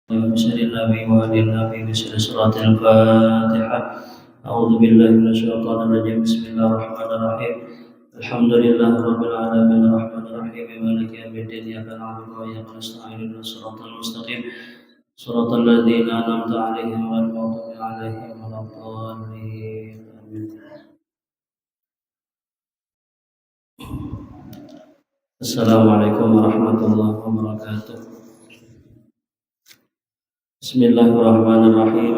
بشر النبي وآل النبي بسر صلاة الفاتحة. أعوذ بالله من الشيطان الرجيم. بسم الله الرحمن الرحيم. الحمد لله رب العالمين الرحمن الرحيم مالك يوم الدين. إياك نعبد وإياك نستعين اهدنا الصراط المستقيم صراط الذين أنعمت عليهم غير المغضوب عليهم ولا الضالين. آمين. Assalamualaikum warahmatullahi wabarakatuh. Bismillahirrahmanirrahim.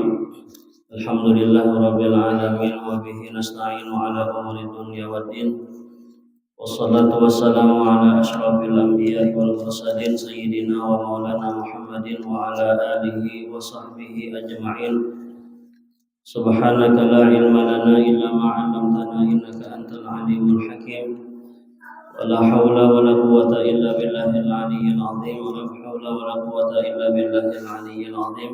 Alhamdulillahirabbil alamin wa bihi nasta'inu ala umuri dunya waddin. Wassalatu wassalamu ala asyrafil anbiya'i wal mursalin sayyidina wa maulana Muhammadin wa ala alihi wa sahbihi ajma'in. Subhanaka la ilma lana illa ma 'allamtana innaka antal alimul hakim. ولا حول ولا قوة إلا بالله العلي العظيم. ولا حول ولا قوة إلا بالله العلي العظيم.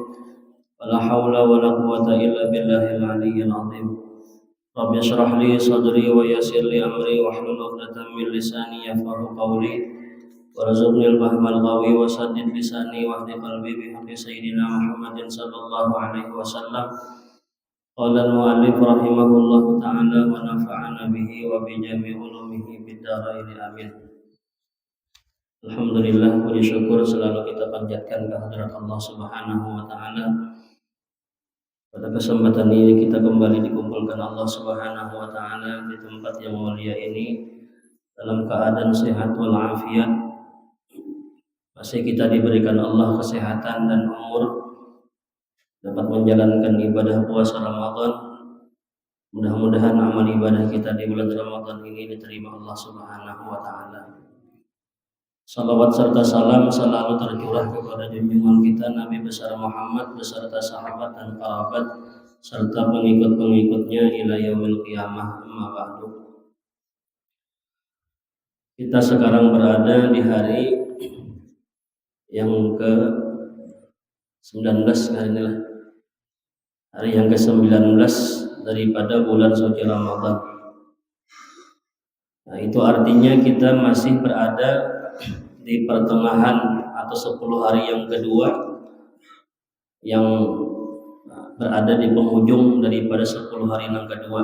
ولا حول ولا قوة إلا بالله العلي العظيم. رب اشرح لي صدري ويسر لي أمري واحلل عقدة من لساني يفقهوا قولي وارزقني الفهم القوي وسدد لساني واهد قلبي بحق سيدنا محمد صلى الله عليه وسلم. قال المؤلف رحمه الله تعالى ونفعنا به وبجميع علومه biddarain amin. Alhamdulillah, puji syukur selalu kita panjatkan kehadirat Allah Subhanahu wa taala. Pada kesempatan ini kita kembali dikumpulkan Allah Subhanahu wa taala di tempat yang mulia ini dalam keadaan sehat walafiat. Masih kita diberikan Allah kesehatan dan umur dapat menjalankan ibadah puasa Ramadan. Mudah-mudahan amal ibadah kita di bulan Ramadan ini diterima Allah Subhanahu wa taala. Salawat serta salam selalu tercurah kepada junjungan kita Nabi besar Muhammad beserta sahabat dan kerabat serta pengikut-pengikutnya ila yaumil qiyamah. Amma ba'du. Kita sekarang berada di hari yang ke-19 hari ini, hari yang ke-19 daripada bulan suci Ramadan. Nah, itu artinya kita masih berada di pertengahan atau 10 hari yang kedua yang berada di penghujung daripada 10 hari yang kedua.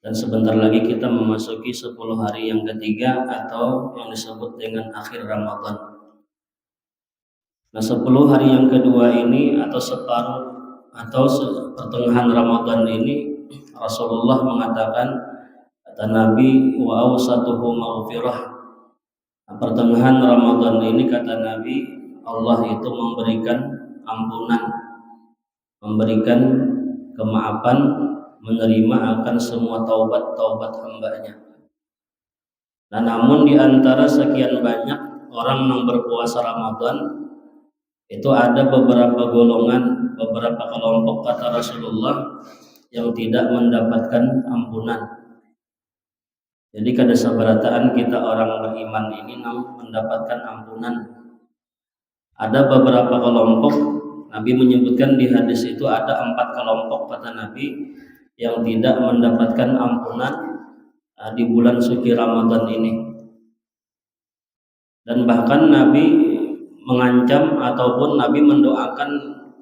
Dan sebentar lagi kita memasuki 10 hari yang ketiga atau yang disebut dengan akhir Ramadan. Nah, 10 hari yang kedua ini atau separuh atau pertengahan Ramadan ini Rasulullah mengatakan, kata Nabi, wa awsatuhu maghfirah. Pertengahan Ramadan ini kata Nabi, Allah itu memberikan ampunan, memberikan kemaafan, menerima akan semua taubat-taubat hambanya. Nah, namun di antara sekian banyak orang yang berpuasa Ramadan itu ada beberapa golongan, beberapa kelompok kata Rasulullah yang tidak mendapatkan ampunan. Jadi kada sabarataan kita orang beriman ini mendapatkan ampunan. Ada beberapa kelompok, Nabi menyebutkan di hadis itu ada 4 kelompok kata Nabi yang tidak mendapatkan ampunan di bulan suci Ramadan ini. Dan bahkan Nabi mengancam ataupun Nabi mendoakan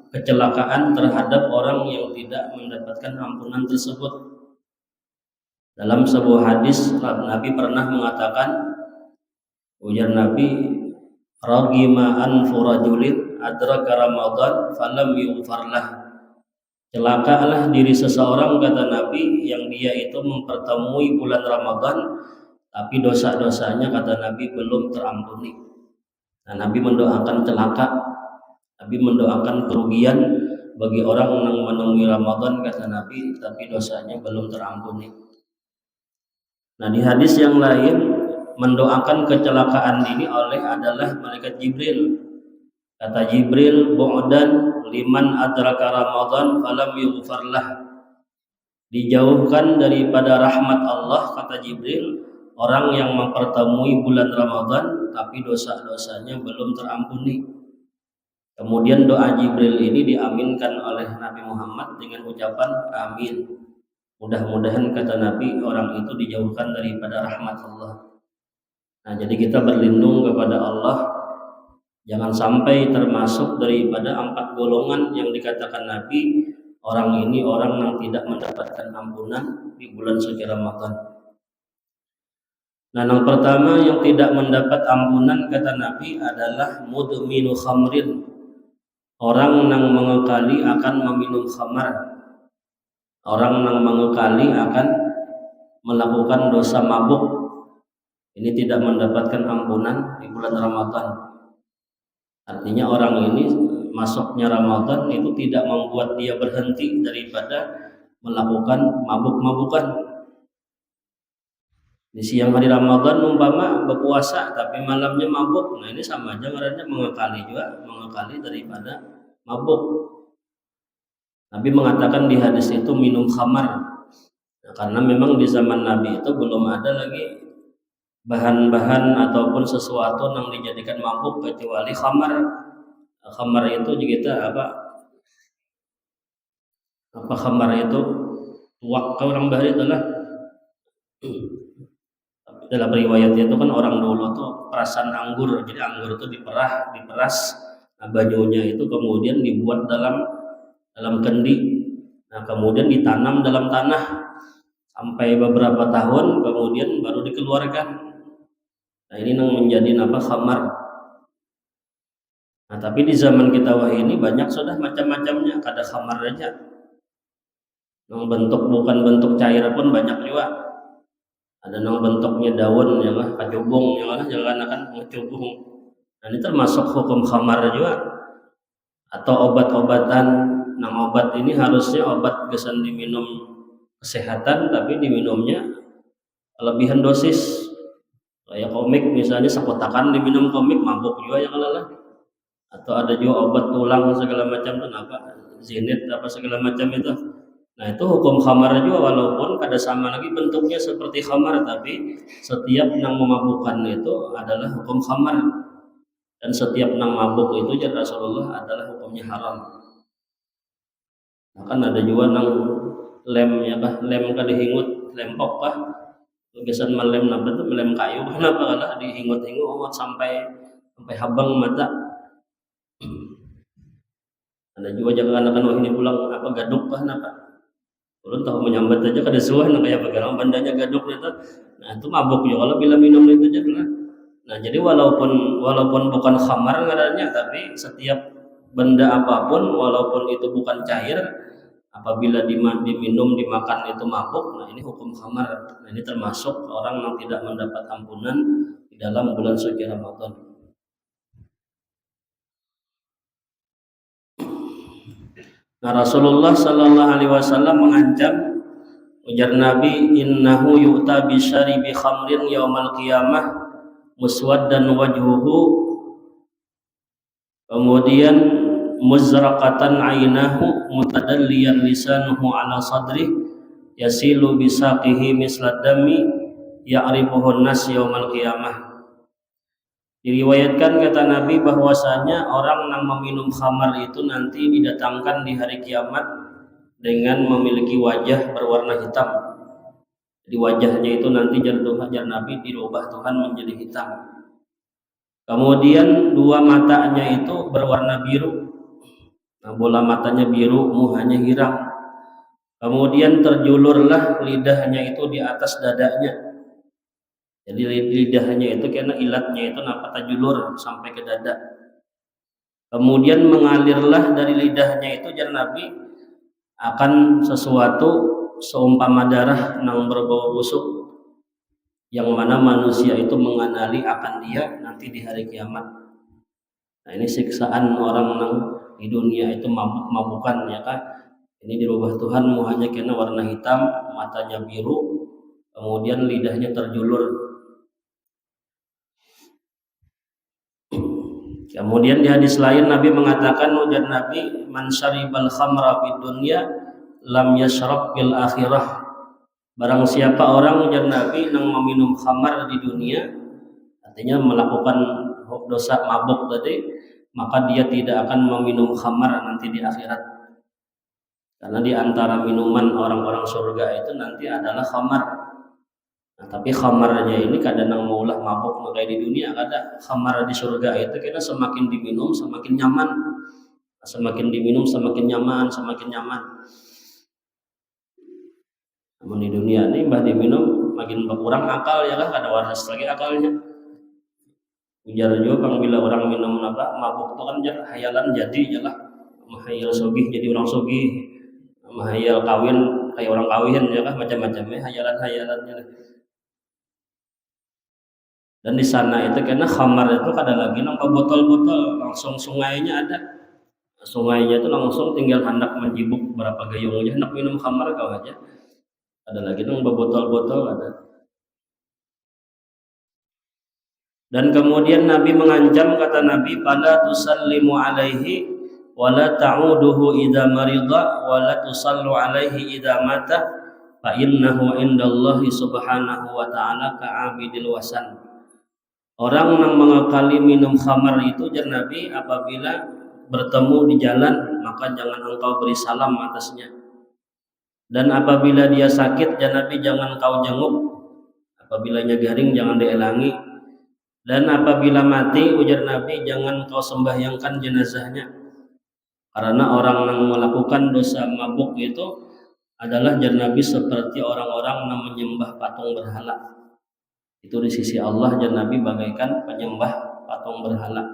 kecelakaan terhadap orang yang tidak mendapatkan ampunan tersebut. Dalam sebuah hadis Nabi pernah mengatakan, ujar Nabi, ragima anfu rajulin adraka Ramadan falam yughfarlah. Celakalah diri seseorang kata Nabi yang dia itu mempertemui bulan Ramadan tapi dosa-dosanya kata Nabi belum terampuni. Nah, Nabi mendoakan celaka, Nabi mendoakan kerugian bagi orang yang menemui Ramadan kata Nabi tapi dosanya belum terampuni. Nah, di hadis yang lain mendoakan kecelakaan ini adalah malaikat Jibril. Kata Jibril, bu'dan liman adraka Ramadan falam yughfarlah. Dijauhkan daripada rahmat Allah kata Jibril orang yang mempertemui bulan Ramadan tapi dosa-dosanya belum terampuni. Kemudian doa Jibril ini diaminkan oleh Nabi Muhammad dengan ucapan amin. Mudah-mudahan kata Nabi orang itu dijauhkan daripada rahmat Allah. Nah, jadi kita berlindung kepada Allah Jangan sampai termasuk daripada 4 golongan yang dikatakan Nabi, orang ini orang yang tidak mendapatkan ampunan di bulan suci Ramadan. Nah, yang pertama yang tidak mendapat ampunan kata Nabi adalah mudminu khamrin, orang yang mengekali akan meminum khamar, orang yang mengekali akan melakukan dosa mabuk. Ini tidak mendapatkan ampunan di bulan Ramadan. Artinya orang ini masuknya Ramadan itu tidak membuat dia berhenti daripada melakukan mabuk-mabukan. Di siang hari Ramadan umpama berpuasa tapi malamnya mabuk, nah ini sama aja ngarannya mengekali juga, mengekali daripada mabuk. Nabi mengatakan di hadis itu minum khamar. Nah, karena memang di zaman Nabi itu belum ada lagi bahan-bahan ataupun sesuatu yang dijadikan mabuk kecuali khamar. Khamar itu juga apa khamar itu tuak orang bahari itulah. Dalam riwayat itu kan orang dulu tuh perasan anggur, jadi anggur itu diperas, nah banyunya itu kemudian dibuat dalam kendi, nah kemudian ditanam dalam tanah sampai beberapa tahun kemudian baru dikeluarkan. Nah ini yang menjadi khamar. Nah tapi di zaman kita ini banyak sudah macam-macamnya, ada khamar aja. Yang bentuk bukan bentuk cair pun banyak juga. Ada yang bentuknya daun ya lah, kacubung ya lah, jangan akan ngecubung. Nah ini termasuk hukum khamar juga. Atau obat-obatan. Nah obat ini harusnya obat gesan diminum kesehatan, tapi diminumnya kelebihan dosis. Kayak komik misalnya sekotakan diminum komik mabuk juga ya lah. Atau ada juga obat tulang segala macam tuh zinit apa segala macam itu. Nah itu hukum khamar juga, walaupun kada sama lagi bentuknya seperti khamar, tapi setiap yang memabukkan itu adalah hukum khamar, dan setiap yang mabuk itu jadi Rasulullah adalah hukumnya haram. Nah, kan ada juga yang lem kada hingut lempok kah lukisan melem itu melem kayu kenapa kalah dihingut-hingut sampai habang mata. Ada juga jangan akan ini pulang gaduk kah kenapa. Ulun tahu menyambat aja kada suah kayak bagaimana bandanya gaduk itu. Nah itu mabuk ya kalau bila minum itu aja lah. Nah jadi walaupun bukan khamar ngarannya, tapi setiap benda apapun walaupun itu bukan cair, apabila diminum dimakan itu mabuk, nah ini hukum khamar. Nah ini termasuk orang yang tidak mendapat ampunan di dalam bulan suci Ramadan. Nah Rasulullah Sallallahu Alaihi Wasallam mengancam, ujar Nabi, innahu yu'ta bisyaribi khamrin yaumal qiyamah muswaddan wajhuhu, kemudian muzraqatan ainahu mutadalliyan lisanuhu ala sadri yasilu bisaqihi misla dami ya'rifuhu nas yaumal qiyamah. Diriwayatkan kata Nabi bahwasanya orang yang meminum khamar itu nanti didatangkan di hari kiamat dengan memiliki wajah berwarna hitam. Jadi wajahnya itu nanti jar Nabi dirubah Tuhan menjadi hitam. Kemudian dua matanya itu berwarna biru. Nah, bola matanya biru, muhanya hirang. Kemudian terjulurlah lidahnya itu di atas dadanya. Jadi lidahnya itu karena ilatnya itu tajulur sampai ke dada. Kemudian mengalirlah dari lidahnya itu jar Nabi akan sesuatu seumpama darah yang berbau busuk, yang mana manusia itu mengenali akan dia nanti di hari kiamat. Nah ini siksaan orang yang di dunia itu mabuk-mabukan ya kan. Ini dirubah Tuhan muhanya karena warna hitam, matanya biru, kemudian lidahnya terjulur. Kemudian di hadis lain Nabi mengatakan, ujar Nabi, man syaribal khamra fid dunya lam yashrab fil akhirah. Barang siapa orang, ujar Nabi, yang meminum khamar di dunia, artinya melakukan dosa mabuk tadi, maka dia tidak akan meminum khamar nanti di akhirat. Karena di antara minuman orang-orang surga itu nanti adalah khamar. Nah, tapi khamarnya ini kadang maulah mabuk kayak di dunia, kada khamar di surga itu kita semakin diminum semakin nyaman, semakin diminum semakin nyaman, semakin nyaman. Namun di dunia ini bah diminum makin berkurang akal ya kan, kada waras lagi akalnya. Ujar juga bang bila orang minum apa mabuk itu kan hayalan jadi jelah, mahayal sugih jadi orang sugih, mahayal kawin kayak orang kawin ya kan, macam-macamnya hayalan-hayalannya. Dan di sana itu karena khamar itu kada lagi nambah botol-botol, langsung sungainya ada. Sungainya itu langsung tinggal hendak menjibuk berapa gayung aja hendak minum khamar kau aja. Ada lagi nambah botol-botol ada. Dan kemudian Nabi mengancam, kata Nabi, "Fala tusallimu alaihi wala ta'uduhu idza marida wala tusallu alaihi idza mata fa innahu indallahi subhanahu wa ta'ala ka'abidil wasan." Orang yang mengakali minum khamar itu, jar Nabi, apabila bertemu di jalan maka jangan engkau beri salam atasnya. Dan apabila dia sakit, jar Nabi, jangan kau jenguk. Apabila garing jangan dielangi. Dan apabila mati, ujar Nabi, jangan kau sembahyangkan jenazahnya. Karena orang yang melakukan dosa mabuk itu adalah, jar Nabi, seperti orang-orang yang menyembah patung berhala. Itu di sisi Allah, jar Nabi, bagaikan penyembah patung berhala.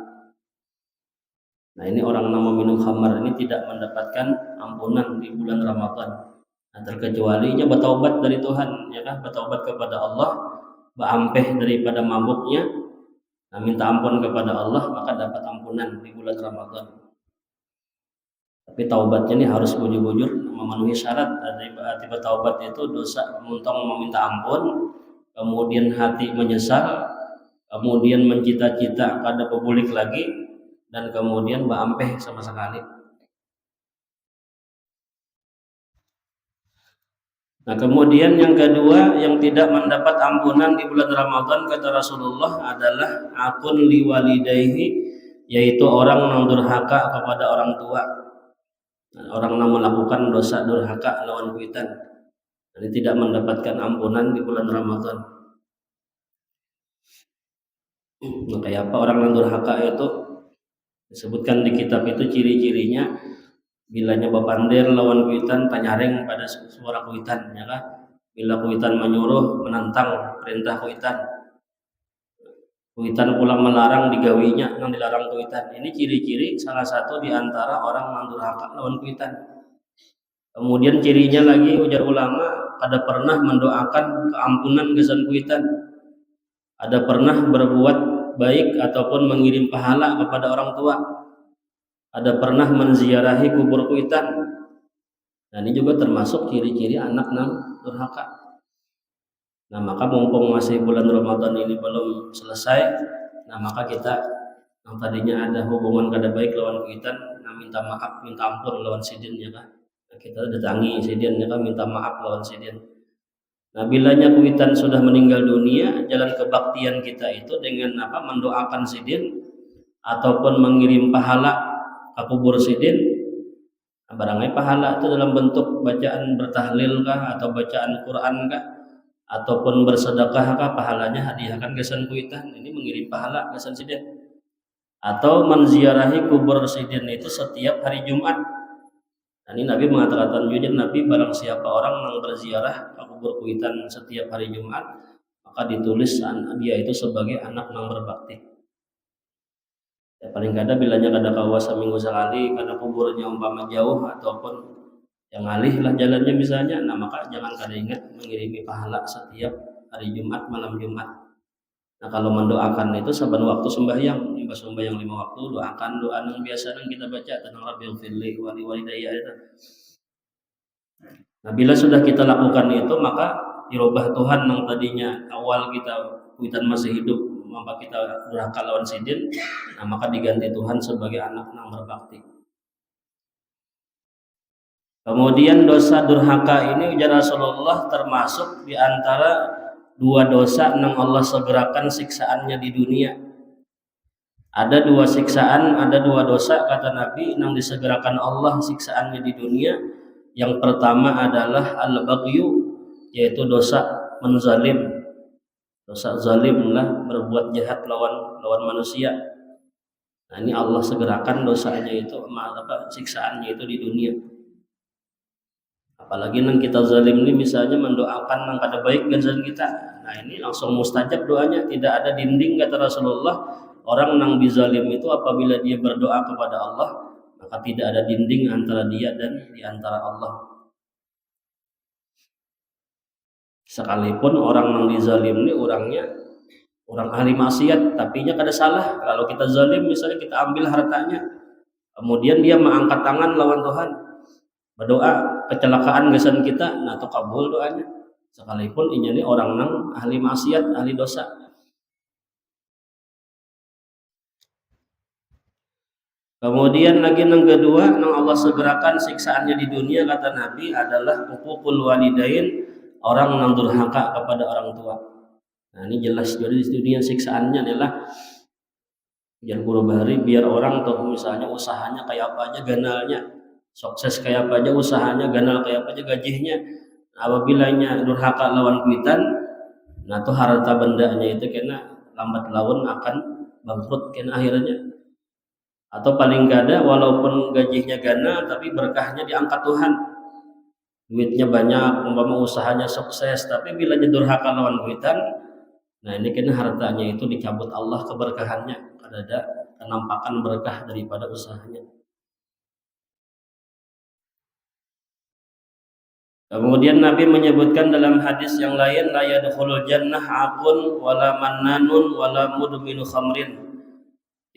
Nah, ini orang yang meminum khamar ini tidak mendapatkan ampunan di bulan Ramadan. Nah, terkecualinya bertaubat dari Tuhan, ya kan, bertaubat kepada Allah, berampeh daripada mabuknya, nah, minta ampun kepada Allah, maka dapat ampunan di bulan Ramadan. Tapi taubatnya ini harus bujur-bujur memenuhi syarat. Arti bertaubat itu dosa muntong meminta ampun, kemudian hati menyesal, kemudian mencita-cita kada bebulik lagi, dan kemudian baampeh sama sekali. Nah, kemudian yang kedua yang tidak mendapat ampunan di bulan Ramadan, kata Rasulullah, adalah akun liwalidayhi, yaitu orang yang durhaka kepada orang tua. Nah, orang yang melakukan dosa durhaka lawan kuitan, ini tidak mendapatkan ampunan di bulan Ramadan. Nah, kayak apa orang yang durhaka itu? Disebutkan di kitab itu ciri-cirinya, bilanya bapander lawan kuitan tanyareng pada suara kuitan, ya kan? Bila kuitan menyuruh menantang perintah kuitan, kuitan pulang melarang digawinya yang dilarang kuitan. Ini ciri-ciri salah satu di antara orang yang durhaka lawan kuitan. Kemudian cirinya lagi, ujar ulama, ada pernah mendoakan keampunan gesan kuitan, ada pernah berbuat baik ataupun mengirim pahala kepada orang tua, ada pernah menziarahi kubur kuitan. Nah, ini juga termasuk ciri-ciri anak yang durhaka. Nah, maka mumpung masih bulan Ramadan ini belum selesai, nah maka kita yang tadinya ada hubungan kada baik lawan kuitan, nah minta maaf, minta ampun lawan sidin, ya kan? Nah, kita datangi sidin, ya kan, minta maaf lawan sidin. Nah, bilanya kuitan sudah meninggal dunia, jalan kebaktian kita itu dengan apa? Mendoakan sidin ataupun mengirim pahala ke kubur sidin. Nah, barangkali pahala itu dalam bentuk bacaan bertahlil kah, atau bacaan Quran kah, ataupun bersedekah kah, pahalanya hadiahkan kesan kuitan, ini mengirim pahala kesan sidin. Atau menziarahi kubur sidin itu setiap hari Jumat. Nah, ini Nabi mengatakan juga, Nabi, barang siapa orang yang berziarah ke kubur kuitan setiap hari Jumat, maka ditulis dia itu sebagai anak yang berbakti. Ya, paling kada bilanya kada kawas seminggu sekali karena kuburnya umpama jauh ataupun yang alih lah jalannya misalnya, nah maka jangan kada ingat mengirimi pahala setiap hari Jumat, malam Jumat. Nah, kalau mendoakan itu saban waktu sembahyang, sembahyang 5 waktu, doakan doa yang biasa yang kita baca tentang Rabbil Firli wali walidayya itu. Nah, bila sudah kita lakukan itu, maka dirubah Tuhan yang tadinya awal kita kuitan masih hidup, maka kita durhaka lawan sidin, nah maka diganti Tuhan sebagai anak yang berbakti. Kemudian dosa durhaka ini, ujar Rasulullah, termasuk di antara dua dosa yang Allah segerakan siksaannya di dunia. Ada dua siksaan, ada dua dosa, kata Nabi, yang disegerakan Allah siksaannya di dunia. Yang pertama adalah al-baghyu, yaitu dosa menzalim. Dosa zalim lah, berbuat jahat lawan manusia. Nah, ini Allah segerakan dosanya itu, siksaannya itu di dunia. Apalagi nang kita zalim ini misalnya mendoakan nang kada baik gansan kita. Nah, ini langsung mustajab doanya, tidak ada dinding kata Rasulullah. Orang nang dizalim itu apabila dia berdoa kepada Allah, maka tidak ada dinding antara dia dan di antara Allah. Sekalipun orang yang dizalim ini orang ahli maksiat, tapi nya kada salah. Kalau kita zalim misalnya kita ambil hartanya, kemudian dia mengangkat tangan lawan Tuhan, berdoa kecelakaan gesan kita, nah itu kabul doanya. Sekalipun ini orang nang ahli maksiat, ahli dosa. Kemudian lagi yang kedua, yang Allah segerakan siksaannya di dunia kata Nabi adalah uququl walidain, orang yang durhaka kepada orang tua. Nah, ini jelas jadi di dunia siksaannya adalah jangan puluh bahari biar orang tahu misalnya usahanya kayak apa aja ganalnya, sukses kayak apa aja usahanya, ganal kayak apa aja gajinya. Apabila nya durhaka lawan kuitan, nah tuh harta bendanya itu kena lambat laun akan bangkrut kena akhirnya. Atau paling kada walaupun gajinya ganal tapi berkahnya diangkat Tuhan. Duitnya banyak, umpama usahanya sukses, tapi bila durhaka lawan kuitan, nah ini kena hartanya itu dicabut Allah keberkahannya, ada penampakan berkah daripada usahanya. Kemudian Nabi menyebutkan dalam hadis yang lain, la yadkhulul jannah aqun wala mannanun wala mudminu khamrin.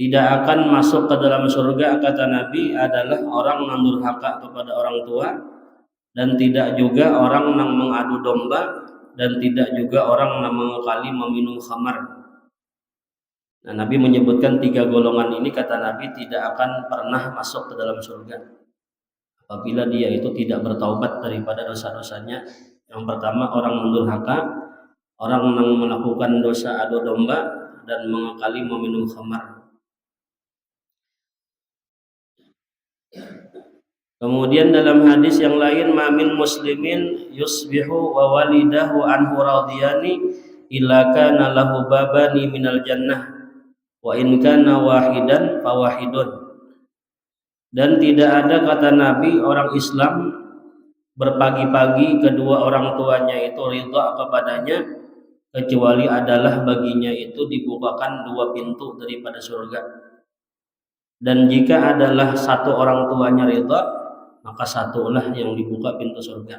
Tidak akan masuk ke dalam surga kata Nabi adalah orang yang durhaka kepada orang tua, dan tidak juga orang yang mengadu domba, dan tidak juga orang yang mengekali meminum khamar. Nah, Nabi menyebutkan 3 golongan ini kata Nabi tidak akan pernah masuk ke dalam surga apabila dia itu tidak bertaubat daripada dosa-dosanya. Yang pertama orang mendurhaka, orang yang melakukan dosa adu domba, dan mengekali meminum khamar. Kemudian dalam hadis yang lain, mamin muslimin yusbihu wa walidahu anhu radiyani illa kana lahu babani minal jannah wa in kana wahidan fawahidun. Dan tidak ada kata Nabi orang Islam berpagi-pagi kedua orang tuanya itu ridha kepadanya kecuali adalah baginya itu dibukakan 2 pintu daripada surga. Dan jika adalah satu orang tuanya ridha, maka satulah yang dibuka pintu surga.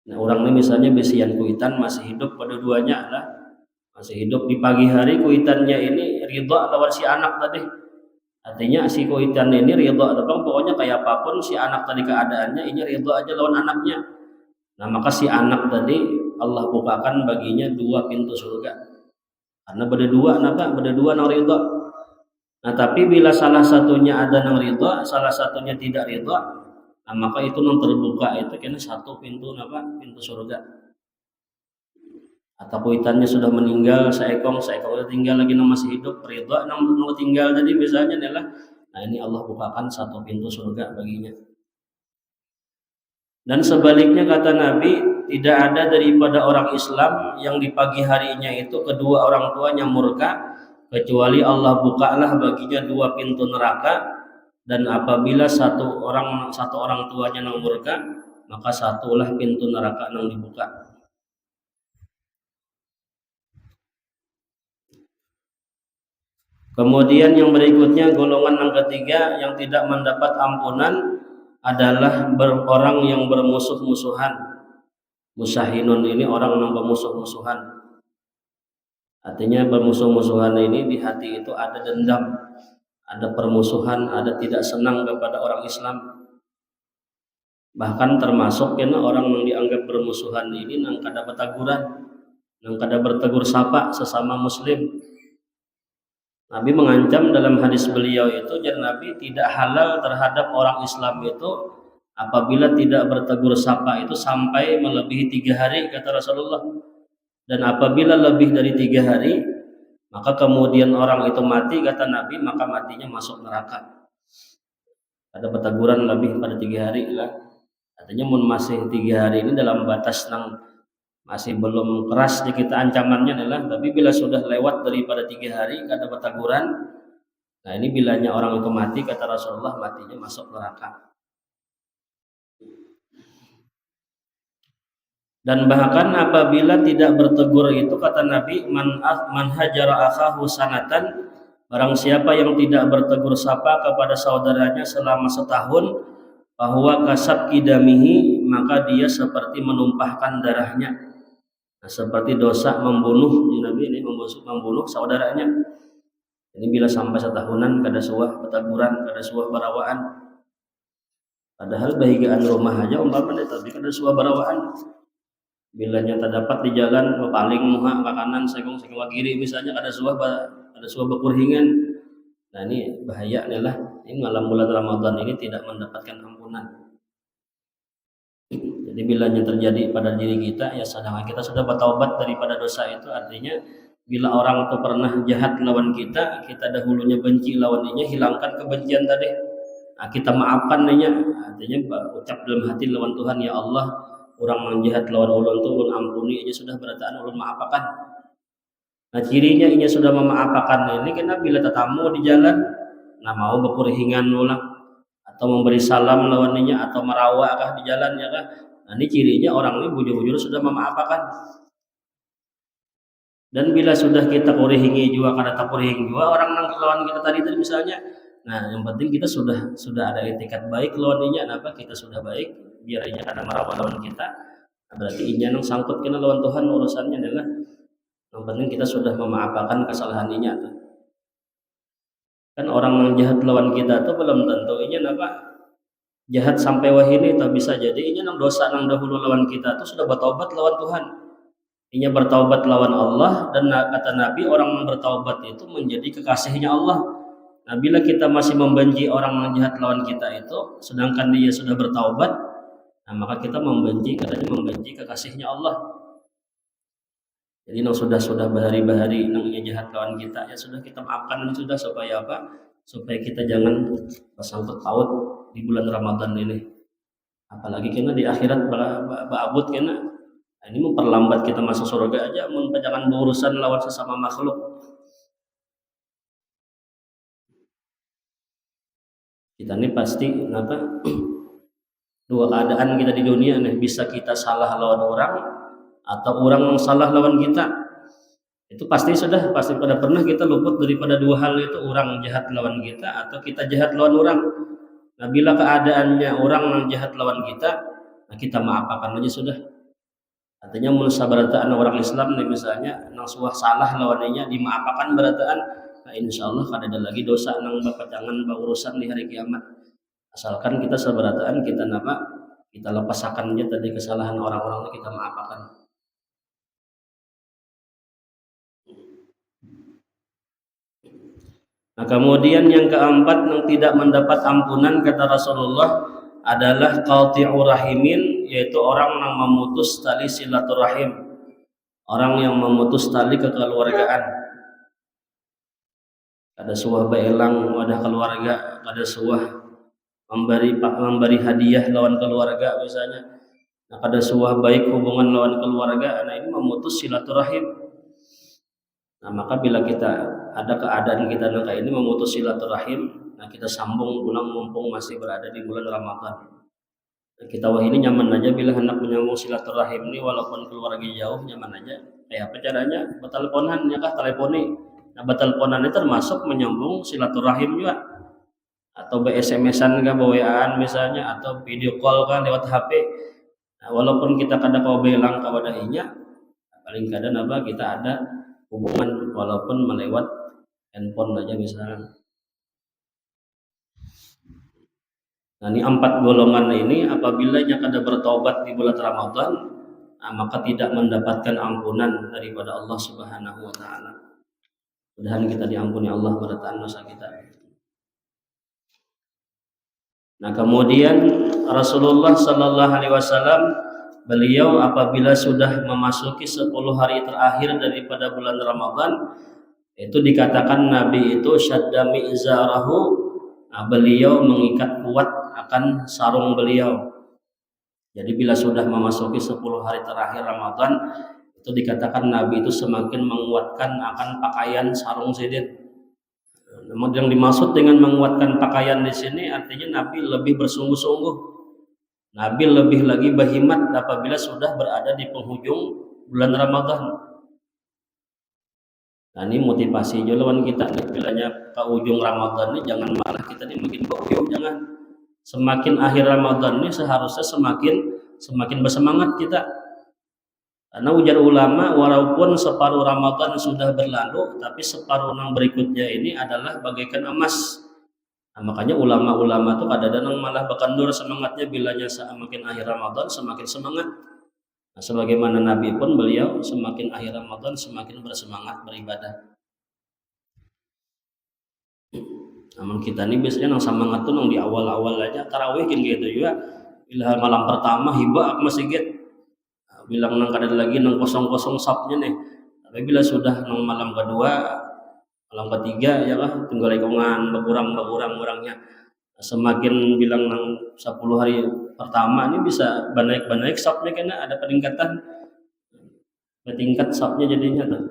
Nah, orang ini misalnya besian kuitan masih hidup, kedua-duanya lah masih hidup di pagi hari, kuitannya ini ridha lawan si anak tadi. Artinya si kuitan ini ridha, pokoknya kayak apapun si anak tadi keadaannya, ini ridha aja lawan anaknya. Nah, maka si anak tadi Allah bukakan baginya 2 pintu surga. Karena berdua nang ridha. Nah, tapi bila salah satunya ada nang ridha, salah satunya tidak ridha, nah maka itu nang terbuka itu kena 1 pintu pintu surga. Atau kuitannya sudah meninggal, seekong tinggal lagi nang masih hidup, ridha nang tinggal tadi misalnya adalah, nah ini Allah bukakan 1 pintu surga baginya. Dan sebaliknya kata Nabi, tidak ada daripada orang Islam yang di pagi harinya itu kedua orang tuanya murka, kecuali Allah bukalah baginya 2 pintu neraka. Dan apabila satu orang tuanya nang murka, maka satulah pintu neraka nang dibuka. Kemudian yang berikutnya, golongan yang ketiga yang tidak mendapat ampunan adalah orang yang bermusuh-musuhan. Musahinun ini orang yang bermusuh-musuhan. Artinya bermusuh-musuhan ini di hati itu ada dendam, ada permusuhan, ada tidak senang kepada orang Islam. Bahkan termasuk orang yang dianggap bermusuhan ini nang kada berteguran, nang kada bertegur sapa sesama muslim. Nabi mengancam dalam hadis beliau itu, jadi Nabi tidak halal terhadap orang Islam itu apabila tidak bertegur sapa itu sampai melebihi 3 hari kata Rasulullah. Dan apabila lebih dari 3 hari, maka kemudian orang itu mati kata Nabi, maka matinya masuk neraka. Ada peteguran lebih pada 3 hari lah. Artinya masih 3 hari ini dalam batas nang masih belum keras di kita ancamannya adalah, tapi bila sudah lewat daripada 3 hari kada bertaguran, nah ini bilanya orang itu mati, kata Rasulullah, matinya masuk neraka. Dan bahkan apabila tidak bertegur itu, kata Nabi, man hajara akhahu sanatan, barang siapa yang tidak bertegur sapa kepada saudaranya selama setahun, bahwa kasab kidamihi, maka dia seperti menumpahkan darahnya. Nah, seperti dosa membunuh, Nabi ini membunuh saudaranya. Ini bila sampai setahunan kada suah berteguran, kada suah barawaan. Padahal bahigaan rumah aja umpamanya, tapi kada suah barawaan. Bilanya terdapat di jalan paling muha ke kanan segong ke kiri misalnya, ada suah bekurhingan. Nah ini bahaya adalah ini malam bulan Ramadan ini tidak mendapatkan ampunan. Jadi bilanya terjadi pada diri kita, ya sedangkan kita sudah bertaubat daripada dosa itu, artinya bila orang itu pernah jahat lawan kita, kita dahulunya benci lawannya, hilangkan kebencian tadi. Nah, kita maafkan nya, artinya ucap dalam hati lawan Tuhan, ya Allah, orang yang jahat lawan ulun tu ulun ampuni aja sudah, berataan ulun maafakan. Nah cirinya inya sudah memaafkan ini karena bila tetamu di jalan, nah mau bekurhingan ulang atau memberi salam lawannya atau merawak kah di jalannya kah, nah ini cirinya orang ini bujur-bujur sudah memaafkan. Dan bila sudah kita kurihingi juga kada tak kurihing juga orang nang lawan kita tadi misalnya, nah yang penting kita sudah ada etikat baik lawannya, apa kita sudah baik, biar inya kada marah lawan kita. Nah, berarti inya nang sangkut kena lawan Tuhan, urusannya adalah yang penting kita sudah memaafkan kesalahan inya tuh. Kan orang yang jahat lawan kita tuh belum tentu inya apa jahat sampai wahini, tak bisa jadi inya nang dosa nang dahulu lawan kita tuh sudah bertaubat lawan Tuhan. Inya bertaubat lawan Allah, dan kata Nabi orang yang bertaubat itu menjadi kekasihnya Allah. Nah bila kita masih membenci orang yang jahat lawan kita itu, sedangkan dia sudah bertaubat, nah maka kita katanya membenci kekasihnya Allah. Jadi nang sudah bahari-bahari nang ia jahat lawan kita, ya sudah kita maafkan sudah, supaya apa? Supaya kita jangan bersangkut paut di bulan Ramadan ini. Apalagi kena di akhirat baabut kena. Nah, ini memperlambat kita masuk surga aja, jangan berurusan lawan sesama makhluk. Kita ini pasti apa? Dua keadaan kita di dunia nih, bisa kita salah lawan orang atau orang yang salah lawan kita. Itu pasti pada pernah kita luput daripada dua hal itu, orang jahat lawan kita atau kita jahat lawan orang. Nah bila keadaannya orang yang jahat lawan kita, nah kita maafkan aja sudah. Artinya musabarataan orang Islam nih misalnya nang suah salah lawannya dimaafkan berataan, nah insya Allah kada ada lagi dosa nang bapacangan urusan di hari kiamat. Asalkan kita sabarataan, kita lepasakan aja tadi kesalahan orang-orang itu, kita maafkan. Nah kemudian yang keempat yang tidak mendapat ampunan, kata Rasulullah, adalah qati'ur rahimin, yaitu orang yang memutus tali silaturahim, orang yang memutus tali kekeluargaan. Ada suah baelang wadah keluarga, ada suah memberi hadiah lawan keluarga misalnya. Nah ada suah baik hubungan lawan keluarga, nah ini memutus silaturahim. Nah maka bila kita ada keadaan kita kayak ini memutus silaturahim, nah kita sambung ulang mumpung masih berada di bulan Ramadan. Nah, kita wah ini nyaman aja bila hendak menyambung silaturahim ini, walaupun keluarga jauh nyaman aja. Apa caranya? Berteleponan ya kah, teleponi. Nah berteleponan itu termasuk menyambung silaturahim juga. Atau SMS-an kah, WA-an misalnya, atau video call kan lewat HP. Nah, walaupun kita kada kau belang kawadahinya, paling kadang kita ada hubungan walaupun melewat handphone aja misalnya. Nah ini 4 golongan ini apabila kada bertaubat di bulan Ramadan, nah, maka tidak mendapatkan ampunan daripada Allah Subhanahu wa taala. Mudah-mudahan kita diampuni Allah berataan dosa kita. Nah kemudian Rasulullah Sallallahu Alaihi Wasallam, beliau apabila sudah memasuki 10 hari terakhir daripada bulan Ramadan, itu dikatakan Nabi itu syadda mi'zarahu, nah, beliau mengikat kuat akan sarung beliau. Jadi bila sudah memasuki 10 hari terakhir Ramadan, itu dikatakan Nabi itu semakin menguatkan akan pakaian sarung sidin. Namun yang dimaksud dengan menguatkan pakaian di sini artinya Nabi lebih bersungguh-sungguh. Nabi lebih lagi berhimmat apabila sudah berada di penghujung bulan Ramadan. Nah ini motivasi jalan kita nih, bilanya ke ujung Ramadan ini jangan malah kita nih makin boyong, jangan. Semakin akhir Ramadan ini seharusnya semakin bersemangat kita. Karena ujar ulama, walaupun separuh Ramadan sudah berlalu, tapi separuh yang berikutnya ini adalah bagaikan emas. Nah, makanya ulama-ulama tuh kadang-kadang malah berkendur semangatnya bilanya semakin akhir Ramadan semakin semangat. Nah, sebagaimana Nabi pun beliau semakin akhir Ramadan semakin bersemangat beribadah. Namun kita ini biasanya nang semangat tuh nang di awal-awal aja tarawih gitu juga. Bila malam pertama hibah masih gitu. Bilang nang kada lagi nang kosong-kosong sapnya nih. Tapi bila sudah nang malam kedua, malam ketiga ya lah tunggal ikongan berkurang-kurangnya. Semakin bilang nang 10 hari pertama ini bisa banaik sapnya karena ada peningkatan tingkat sapnya jadinya tuh.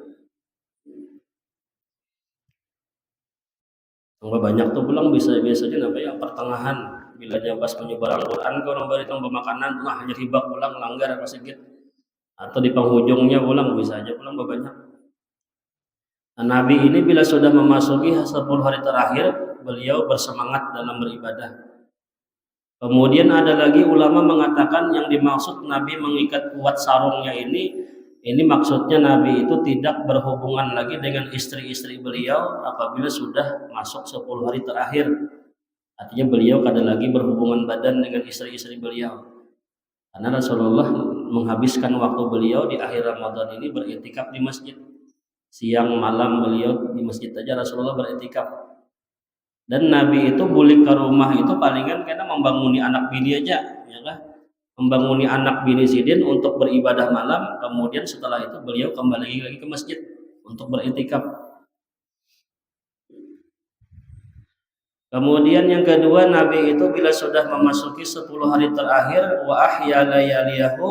Tambah banyak tuh pulang biasanya apa ya pertengahan bilanya pas penyebaran Quran ke orang bari tambah makanan nah hanya hibak pulang langgar apa sedikit atau di penghujungnya pulang bisa aja pulang banyak. Nah, Nabi ini bila sudah memasuki 10 hari terakhir beliau bersemangat dalam beribadah. Kemudian ada lagi ulama mengatakan yang dimaksud Nabi mengikat kuat sarungnya ini maksudnya Nabi itu tidak berhubungan lagi dengan istri-istri beliau apabila sudah masuk 10 hari terakhir. Artinya beliau kada lagi berhubungan badan dengan istri-istri beliau. Karena Rasulullah menghabiskan waktu beliau di akhir Ramadan ini beriktikaf di masjid. Siang malam beliau di masjid aja Rasulullah beriktikaf. Dan Nabi itu balik ke rumah itu palingan karena membanguni anak bini aja, ya kan? Membanguni anak bini sidin untuk beribadah malam, kemudian setelah itu beliau kembali lagi ke masjid untuk beriktikaf. Kemudian yang kedua, Nabi itu bila sudah memasuki 10 hari terakhir wa ahya layaliyahu,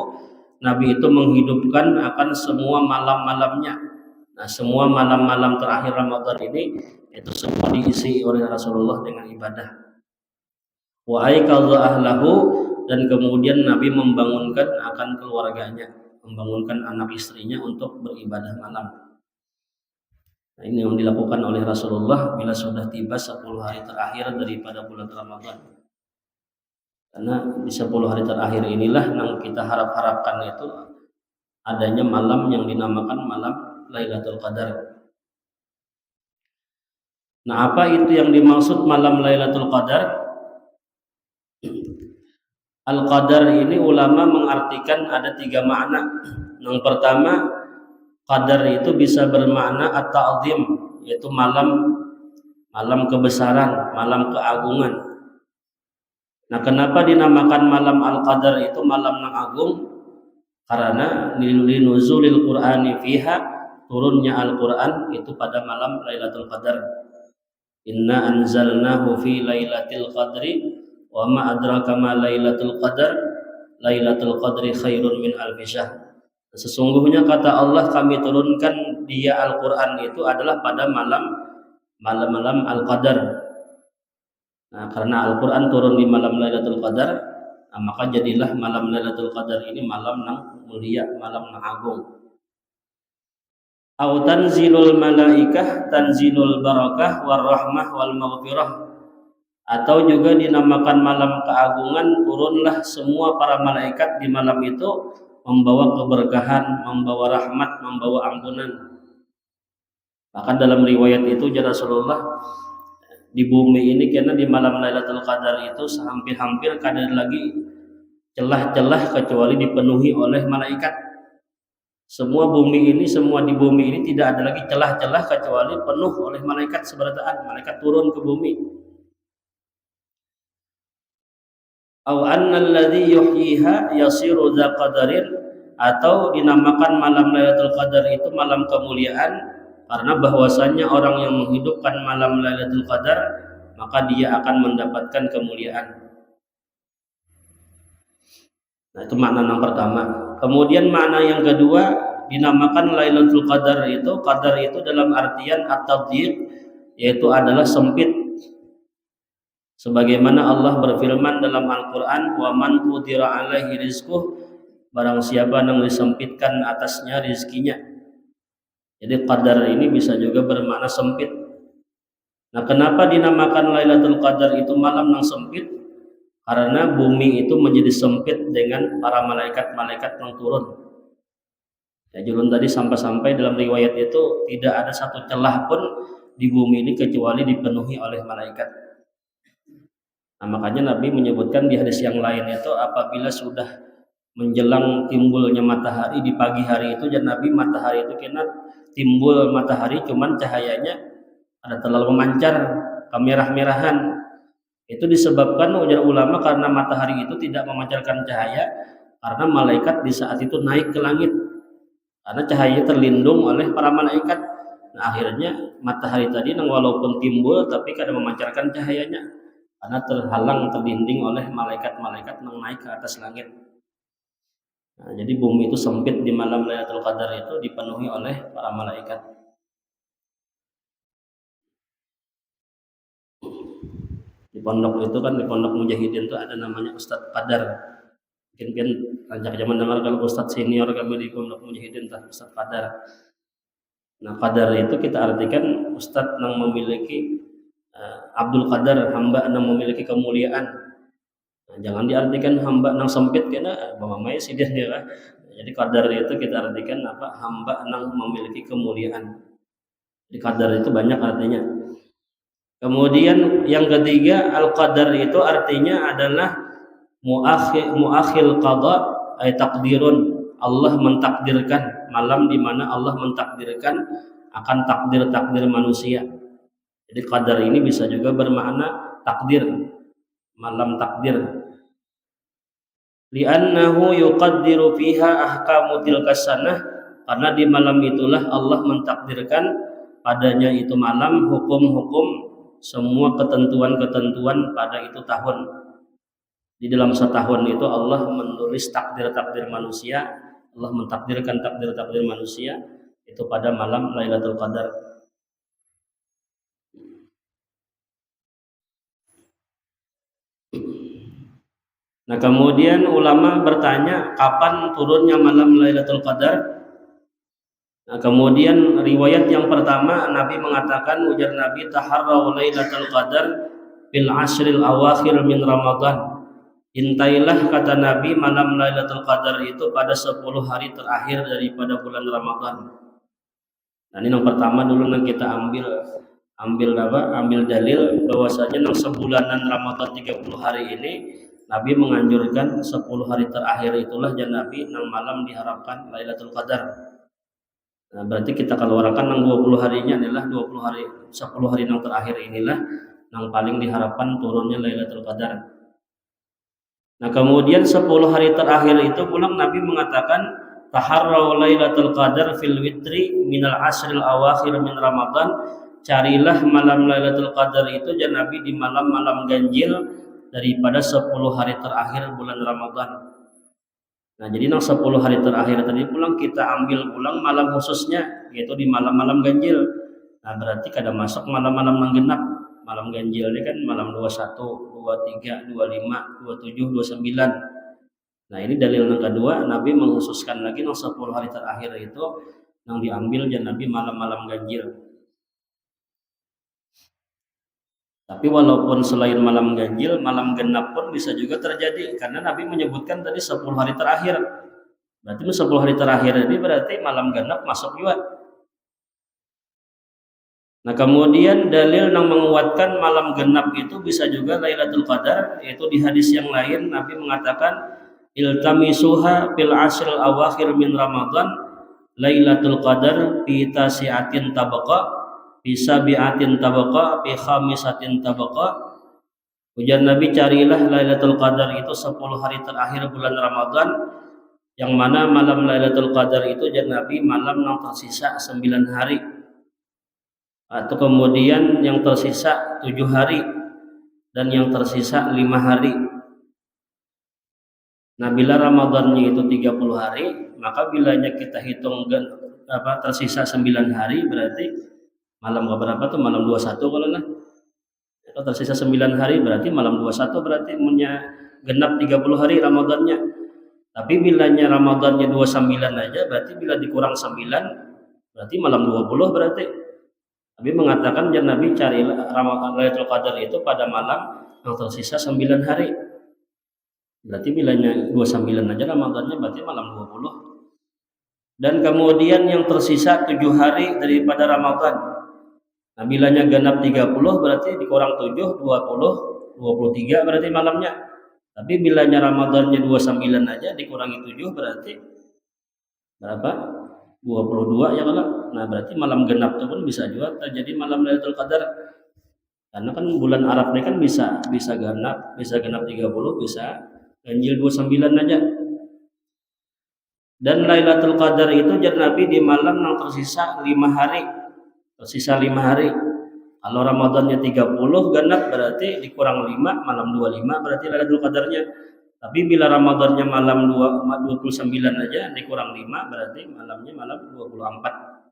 Nabi itu menghidupkan akan semua malam-malamnya. Nah, semua malam-malam terakhir Ramadan ini itu semua diisi oleh Rasulullah dengan ibadah. Wa aikadha ahlahu, dan kemudian Nabi membangunkan akan keluarganya, membangunkan anak istrinya untuk beribadah malam. Nah, ini yang dilakukan oleh Rasulullah bila sudah tiba 10 hari terakhir daripada bulan Ramadan. Karena di 10 hari terakhir inilah yang kita harapkan itu adanya malam yang dinamakan malam Lailatul Qadar. Nah, apa itu yang dimaksud malam Lailatul Qadar? Al-Qadar ini ulama mengartikan ada 3 makna. Yang pertama, Qadar itu bisa bermakna at-ta'zim, yaitu malam kebesaran, malam keagungan. Nah, kenapa dinamakan malam Al-Qadar itu malam yang agung? Karena linuzulil Qur'ani fiha, turunnya Al-Qur'an itu pada malam Lailatul Qadar. Inna anzalnahu fi lailatul qadri wa ma adraka ma lailatul qadar, lailatul qadri khairun min alfi syahr. Sesungguhnya kata Allah kami turunkan dia Al-Qur'an itu adalah pada malam Al-Qadar. Nah, karena Al-Qur'an turun di malam Lailatul Qadar, nah, maka jadilah malam Lailatul Qadar ini malam yang mulia, malam yang agung. Au tanzilul malaikah tanzilul barakah warahmah wal maghfirah, atau juga dinamakan malam keagungan, turunlah semua para malaikat di malam itu membawa keberkahan, membawa rahmat, membawa ampunan. Bahkan dalam riwayat itu Rasulullah di bumi ini karena di malam Lailatul Qadar itu hampir-hampir kada lagi celah-celah kecuali dipenuhi oleh malaikat. Semua di bumi ini tidak ada lagi celah-celah kecuali penuh oleh malaikat seberataan, malaikat turun ke bumi. Aw annal ladzi yuhyiha yasiru dza qadarin, atau dinamakan malam Lailatul Qadar itu malam kemuliaan karena bahwasannya orang yang menghidupkan malam Lailatul Qadar maka dia akan mendapatkan kemuliaan. Nah, itu makna yang pertama. Kemudian makna yang kedua, dinamakan Lailatul Qadar itu, qadar itu dalam artian at-tadyiq, yaitu adalah sempit. Sebagaimana Allah berfirman dalam Al-Qur'an, "Wa man qudira 'alaihi rizquh", barang siapa yang disempitkan atasnya rizkinya. Jadi qadar ini bisa juga bermakna sempit. Nah, kenapa dinamakan Lailatul Qadar itu malam yang sempit? Karena bumi itu menjadi sempit dengan para malaikat-malaikat yang turun. Ya, Julun tadi sampai-sampai dalam riwayat itu tidak ada satu celah pun di bumi ini kecuali dipenuhi oleh malaikat. Nah, makanya Nabi menyebutkan di hadis yang lain itu apabila sudah menjelang timbulnya matahari di pagi hari itu, dan Nabi matahari itu kena timbul matahari cuman cahayanya ada terlalu memancar, kemerah-merahan. Itu disebabkan ujar ulama karena matahari itu tidak memancarkan cahaya karena malaikat di saat itu naik ke langit. Karena cahayanya terlindung oleh para malaikat. Nah, akhirnya matahari tadi walaupun timbul tapi kadang memancarkan cahayanya karena terhalang terlindung oleh malaikat-malaikat yang naik ke atas langit. Nah, jadi bumi itu sempit di malam Lailatul Qadar itu dipenuhi oleh para malaikat. Di pondok itu kan, di pondok Mujahidin itu ada namanya Ustadz Qadar. Mungkin ajak zaman dengar kalau Ustadz senior kami di pondok Mujahidin tah Ustadz Qadar. Nah, Qadar itu kita artikan Ustadz yang memiliki Abdul Qadar, hamba yang memiliki kemuliaan. Nah, jangan diartikan hamba yang sempit karena bamamai sidir dia. Jadi Qadar itu kita artikan apa? Hamba yang memiliki kemuliaan. Jadi Qadar itu banyak artinya. Kemudian yang ketiga, al-qadar itu artinya adalah muakhil qada, ay takdirun. Allah mentakdirkan, malam di mana Allah mentakdirkan akan takdir-takdir manusia. Jadi qadar ini bisa juga bermakna takdir, malam takdir. Li'annahu yuqaddiru fiha ahkamu tilkas sanah, karena di malam itulah Allah mentakdirkan padanya itu malam hukum-hukum semua ketentuan-ketentuan pada itu tahun. Di dalam setahun itu Allah menulis takdir-takdir manusia, Allah mentakdirkan takdir-takdir manusia itu pada malam Lailatul Qadar. Nah, kemudian ulama bertanya kapan turunnya malam Lailatul Qadar. Nah, kemudian riwayat yang pertama Nabi mengatakan, ujar Nabi, taharrau Lailatul Qadar fil ashril awakhir min Ramadan. Intailah, kata Nabi, malam Lailatul Qadar itu pada 10 hari terakhir daripada bulan Ramadan. Nah, ini yang pertama dulu yang kita ambil dalil bahwasanya yang sebulanan Ramadan 30 hari ini Nabi menganjurkan 10 hari terakhir itulah dan Nabi yang malam diharapkan Lailatul Qadar. Nah, berarti kita keluarkan yang 20 harinya adalah 20 hari, 10 hari yang terakhir inilah yang paling diharapkan turunnya Lailatul Qadar. Nah, kemudian 10 hari terakhir itu pulang Nabi mengatakan taharrau Lailatul Qadar fil witri minal asril awakhir min Ramadan. Carilah malam Lailatul Qadar itu dan Nabi di malam-malam ganjil daripada 10 hari terakhir bulan Ramadan. Nah, jadi yang 10 hari terakhir tadi pulang kita ambil pulang malam khususnya, yaitu di malam-malam ganjil. Nah, berarti kada masuk malam-malam yang genap. Malam ganjil ini kan malam 21, 23, 25, 27, 29. Nah, ini dalil yang kedua, Nabi mengkhususkan lagi yang 10 hari terakhir itu yang diambil dan Nabi malam-malam ganjil. Tapi walaupun selain malam ganjil, malam genap pun bisa juga terjadi karena Nabi menyebutkan tadi 10 hari terakhir. Berarti 10 hari terakhir ini berarti malam genap masuk juga. Nah, kemudian dalil yang menguatkan malam genap itu bisa juga Lailatul Qadar, yaitu di hadis yang lain Nabi mengatakan iltamisuha fil ashril awakhir min Ramadan Lailatul Qadar fi tasi'atin tabaqa bisa bi'atin tabaqa, bi khamisatin tabaqa. Ujar Nabi, carilah Lailatul Qadar itu 10 hari terakhir bulan Ramadan, yang mana malam Lailatul Qadar itu ujar Nabi malam yang tersisa 9 hari, atau kemudian yang tersisa 7 hari dan yang tersisa 5 hari. Nah, bila Ramadannya itu 30 hari, maka bilanya kita hitung tersisa 9 hari, berarti malam berapa tuh? Malam 21 kalau lah. Kalau tersisa 9 hari berarti malam 21, berarti punya genap 30 hari Ramadannya. Tapi bilanya Ramadannya 29 aja, berarti bila dikurang 9 berarti malam 20 berarti. Tapi mengatakan Nabi cari Lailatul Qadar itu pada malam yang tersisa 9 hari. Berarti bilanya 29 aja Ramadannya berarti malam 20. Dan kemudian yang tersisa 7 hari daripada Ramadan. Nah, bilanya genap 30 berarti dikurang 7, 20, 23 berarti malamnya. Tapi bilanya Ramadannya 29 aja dikurangi 7 berarti berapa? 22 ya kalau. Nah, berarti malam genap itu pun bisa juga terjadi malam Lailatul Qadar. Karena kan bulan Arab ini kan bisa genap 30, bisa ganjil 29 aja. Dan Lailatul Qadar itu Nabi di malam yang tersisa 5 hari. Tersisa 5 hari. Kalau Ramadannya 30 genap berarti dikurang 5, malam 25 berarti Lailatul Qadarnya. Tapi bila Ramadannya malam 29 aja dikurang 5 berarti malamnya malam 24.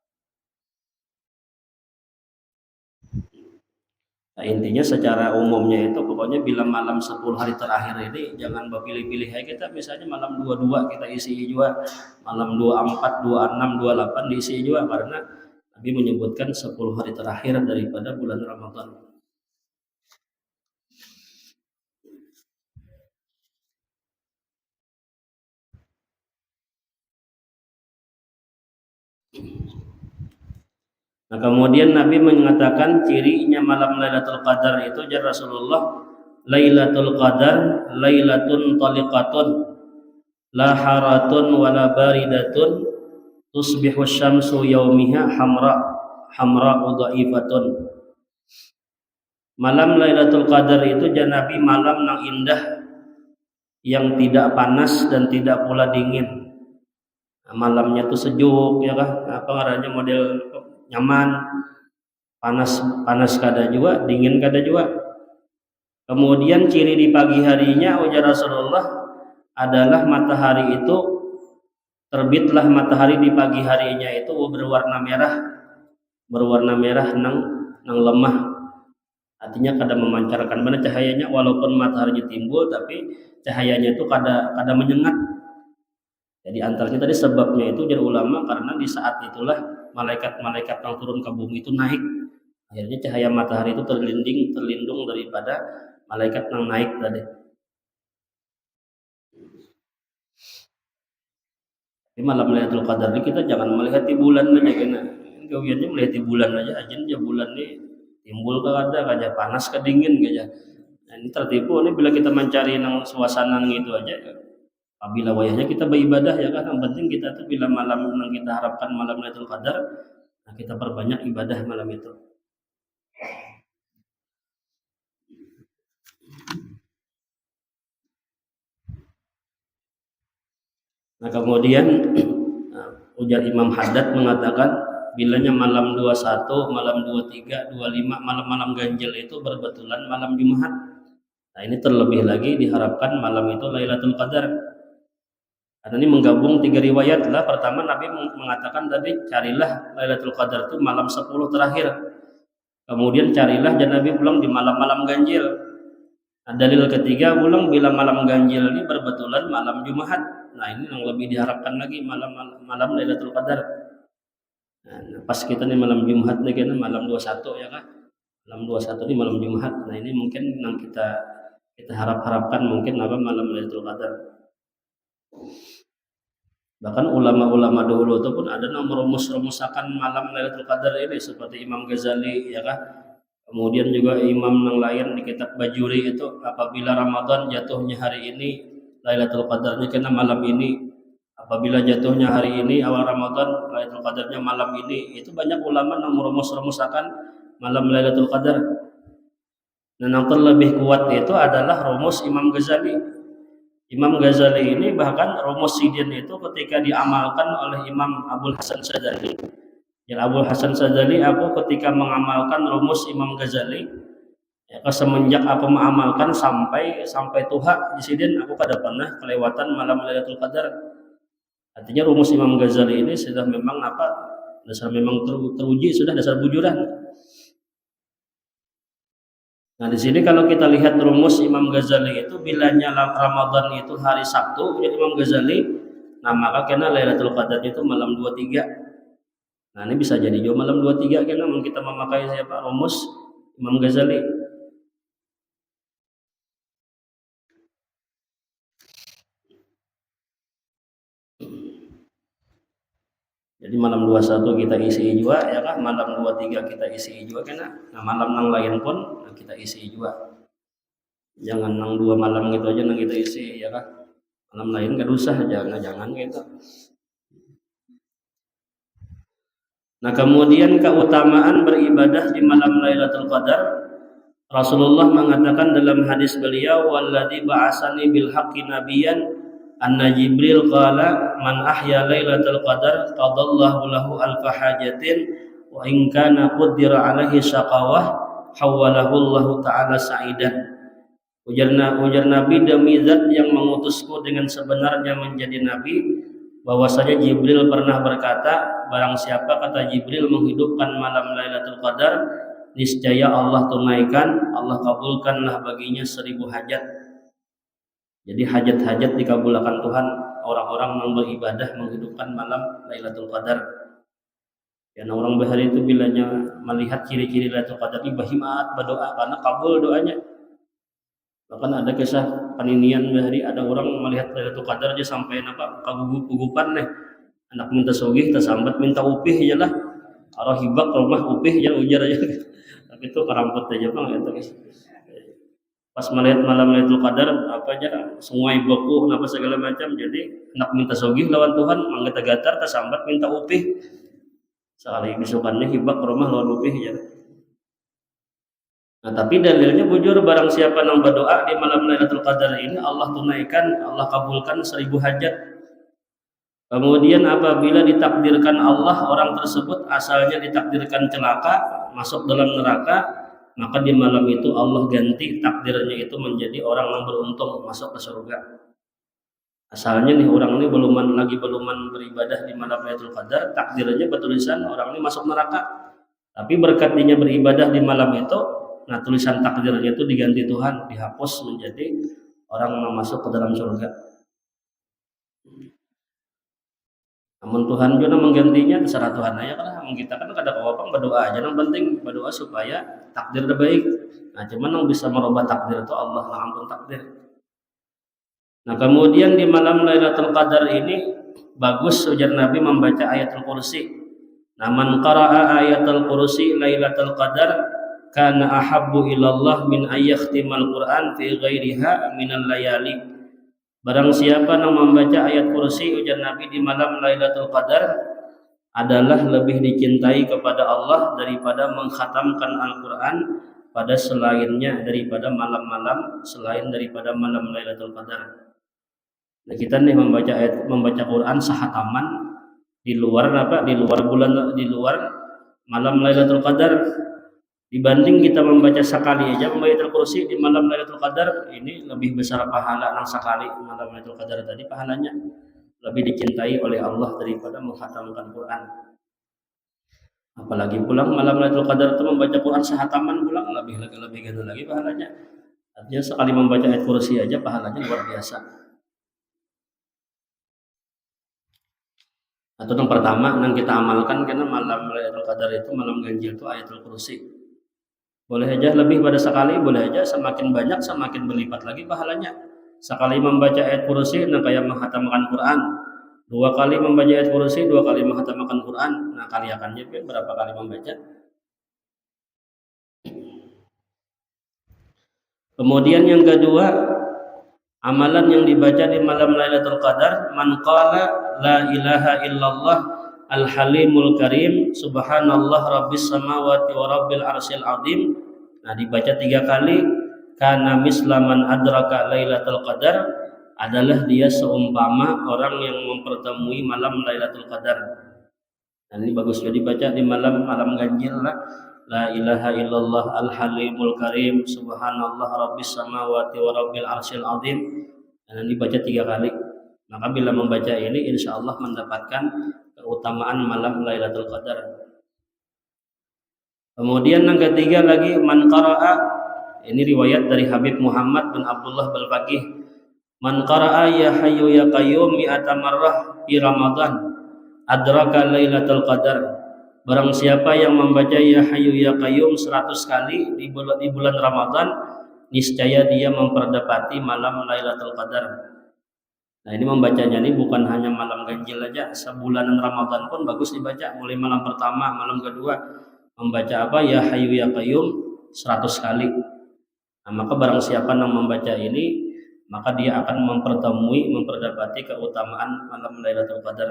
Nah, intinya secara umumnya itu pokoknya bila malam 10 hari terakhir ini jangan berpilih-pilih ya, kita misalnya malam 22 kita isi juga, malam 24, 26, 28 diisi juga, karena Nabi menyebutkan 10 hari terakhir daripada bulan Ramadan. Nah, kemudian Nabi mengatakan cirinya malam Lailatul Qadar itu jar Rasulullah, Lailatul Qadar lailatun taliqatun la haratun wala baridatun tusbihu syamsu yaumiha hamra udhaifatun. Malam Lailatul Qadar itu jar Nabi malam yang indah, yang tidak panas dan tidak pula dingin. Nah, malamnya tuh sejuk ya kah, apa ngarannya model nyaman, panas kada juga, dingin kada juga. Kemudian ciri di pagi harinya ujar Rasulullah adalah matahari itu terbitlah matahari di pagi harinya itu berwarna merah nang lemah. Artinya kada memancarkan mana cahayanya, walaupun mataharinya timbul tapi cahayanya itu kada menyengat. Jadi antaranya tadi sebabnya itu dari ulama karena di saat itulah malaikat-malaikat yang turun ke bumi itu naik. Akhirnya cahaya matahari itu terlindung daripada malaikat yang naik tadi. Di malam Lailatul Qadar ini kita jangan melihat di bulan aja, karena gawiannya melihat di bulan aja bulan ini timbul kada panas ke dingin aja. Nah, ini tertipu ini bila kita mencari nang suasana gitu aja. Apabila wayahnya kita beribadah ya kan, yang penting kita tuh bila malam yang kita harapkan malam Lailatul Qadar, nah kita perbanyak ibadah malam itu. Nah, kemudian ujar Imam Haddad mengatakan bilanya malam 21, malam 23, 25, malam-malam ganjil itu berbetulan malam Jumat. Nah, ini terlebih lagi diharapkan malam itu Lailatul Qadar. Karena ini menggabung 3 riwayat lah. Pertama Nabi mengatakan tadi carilah Lailatul Qadar itu malam 10 terakhir. Kemudian carilah dan Nabi pulang di malam-malam ganjil. Nah, dalil ketiga pulang bila malam ganjil ini berbetulan malam Jumat. Nah, ini yang lebih diharapkan lagi malam Lailatul Qadar. Nah, pas kita nih malam Jumat nih kan malam 21 ya kan. Malam 21 ini malam Jumat. Nah, ini mungkin yang kita harapkan mungkin apa malam Lailatul Qadar. Bahkan ulama-ulama dahulu itu pun ada yang merumus-rumusakan malam Lailatul Qadar ini seperti Imam Ghazali ya kan. Kemudian juga imam yang lain di kitab Bajuri itu apabila Ramadan jatuhnya hari ini Lailatul Qadarnya kena malam ini. Apabila jatuhnya hari ini awal Ramadan Lailatul Qadarnya malam ini. Itu banyak ulama yang merumus-rumusakan malam Lailatul Qadar. Dan yang terlebih kuat itu adalah rumus Imam Ghazali. Imam Ghazali ini bahkan rumus sidin itu ketika diamalkan oleh Imam Abul Hasan Sadzali. Ya, Abul Hasan Sadzali aku ketika mengamalkan rumus Imam Ghazali, Ya, semenjak aku mengamalkan sampai tuha di sini aku kada pernah kelewatan malam Lailatul Qadar. Artinya rumus Imam Ghazali ini sudah memang dasar memang teruji, sudah dasar bujuran. Nah di sini kalau kita lihat rumus Imam Ghazali itu bilanya Ramadan itu hari Sabtu, ya Imam Ghazali, nah maka kena Lailatul Qadar itu malam 23. Nah ini bisa jadi juga malam 23 kena kita memakai siapa rumus Imam Ghazali. Jadi malam 21 kita isi juga ya kan, malam 23 kita isi juga kena. Nah malam yang lain pun kita isi juga. Jangan nang 2 malam gitu aja nang kita isi ya kan. Malam lain gak usah, jangan gitu. Nah kemudian keutamaan beribadah di malam Lailatul Qadar, Rasulullah mengatakan dalam hadis beliau, "Walladzi ba'asani bil haqqi nabiyyan anna Jibril qala man ahya Lailatul Qadar qadallahu lahu alfa hajatin wa in kana qaddara alaihi syaqawah hawalahu Allah taala sa'idan." Ujar Nabi, demi zat yang mengutusku dengan sebenarnya menjadi nabi, bahwasanya Jibril pernah berkata, barang siapa, kata Jibril, menghidupkan malam Lailatul Qadar, niscaya Allah tunaikan, Allah kabulkanlah baginya 1000 hajat. Jadi hajat-hajat dikabulkan Tuhan orang-orang yang beribadah menghidupkan malam Lailatul Qadar. Ya, orang bahari itu bilanya melihat ciri-ciri Lailatul Qadar ini bahimat berdoa karena kabul doanya. Bahkan ada kisah paninian bahari, ada orang melihat Lailatul Qadar aja sampai kagugup-gugupan nih. Anak minta sogih, tersambat minta upih aja lah. Kalau hibak rumah upih ya ujar aja. Tapi itu keramput aja bang itu guys. Pas melihat malam Lailatul Qadar apa aja semua ibuku apa segala macam, jadi anak minta sogih lawan Tuhan manggatar-gatar tersambat minta upih. Sekali bisukannya hibak rumah lawan upih aja. Nah, tapi dalilnya bujur, barang siapa yang berdoa di malam Lailatul Qadar ini Allah tunaikan, Allah kabulkan 1000 hajat. Kemudian apabila ditakdirkan Allah orang tersebut asalnya ditakdirkan celaka, masuk dalam neraka, maka di malam itu Allah ganti takdirnya itu menjadi orang yang beruntung masuk ke surga. Asalnya nih orang ini belum beribadah di malam Lailatul Qadar, takdirnya bertulisan orang ini masuk neraka. Tapi berkat dia beribadah di malam itu, nah tulisan takdirnya itu diganti Tuhan, dihapus menjadi orang yang masuk ke dalam surga. Namun Tuhan juga menggantinya terserah Tuhan aja, karena kita kan kada apa berdoa aja, yang penting berdoa supaya takdir terbaik. Nah cuman yang bisa merubah takdir itu Allah, yang ampun takdir. Nah kemudian di malam Lailatul Qadar ini bagus ujar Nabi membaca ayatul kursi. Nah man qara'a ayatul kursi Lailatul Qadar kana ahabbu ilallah min ayyakhtimal Qur'an fi ghairiha minal layali. Barang siapa yang membaca ayat kursi ujar Nabi di malam Lailatul Qadar adalah lebih dicintai kepada Allah daripada mengkhatamkan Al-Quran pada selainnya daripada malam-malam selain daripada malam Lailatul Qadar. Nah kita nih membaca Quran sahataman di luar malam Lailatul Qadar, dibanding kita membaca sekali aja membaca kursi di malam Lailatul Qadar, ini lebih besar pahala yang sekali malam Lailatul Qadar tadi, pahalanya lebih dicintai oleh Allah daripada menghatamkan Quran. Apalagi pulang malam Lailatul Qadar itu membaca Quran sehataman pulang lebih gede lagi pahalanya. Artinya sekali membaca ayat kursi aja pahalanya luar biasa. Atau yang pertama yang kita amalkan karena malam Lailatul Qadar itu malam ganjil itu ayatul kursi. Boleh aja lebih pada sekali, boleh aja semakin banyak semakin berlipat lagi pahalanya. Sekali membaca ayat kursi nah kayak menghatamkan Quran. 2 kali membaca ayat kursi, 2 kali menghatamkan Quran. Nah kali akannya berapa kali membaca. Kemudian yang kedua, amalan yang dibaca di malam Lailatul Qadar, man qala la ilaha illallah al-halimul karim subhanallah rabbis samawati wa rabbil arsyil azim. Nah dibaca 3 kali, kana mislaman adraka Lailatul Qadar, adalah dia seumpama orang yang mempertemui malam Lailatul Qadar. Nah ini bagus juga dibaca di malam ganjil lah. la ilaha illallah al-halimul karim, subhanallah rabbis samawati wa rabbil arsyil azim. Dan dibaca 3 kali. Maka bila membaca ini insya Allah mendapatkan keutamaan malam Lailatul Qadar. Kemudian yang ketiga lagi, man qara'a, ini riwayat dari Habib Muhammad bin Abdullah Balfaqih, man qara'a ya hayyu ya qayyum mi'ata marrah fi Ramadan adraka Lailatul Qadar. Barang siapa yang membaca ya hayyu ya qayyum 100 kali di bulan Ramadan, niscaya dia memperdapati malam Lailatul Qadar. Nah, ini membacanya ini bukan hanya malam ganjil aja, sebulanan Ramadan pun bagus dibaca, mulai malam pertama, malam kedua membaca apa ya hayyu ya qayyum 100 kali. Nah, maka barang siapa yang membaca ini, maka dia akan memperdapati keutamaan malam Lailatul Qadar.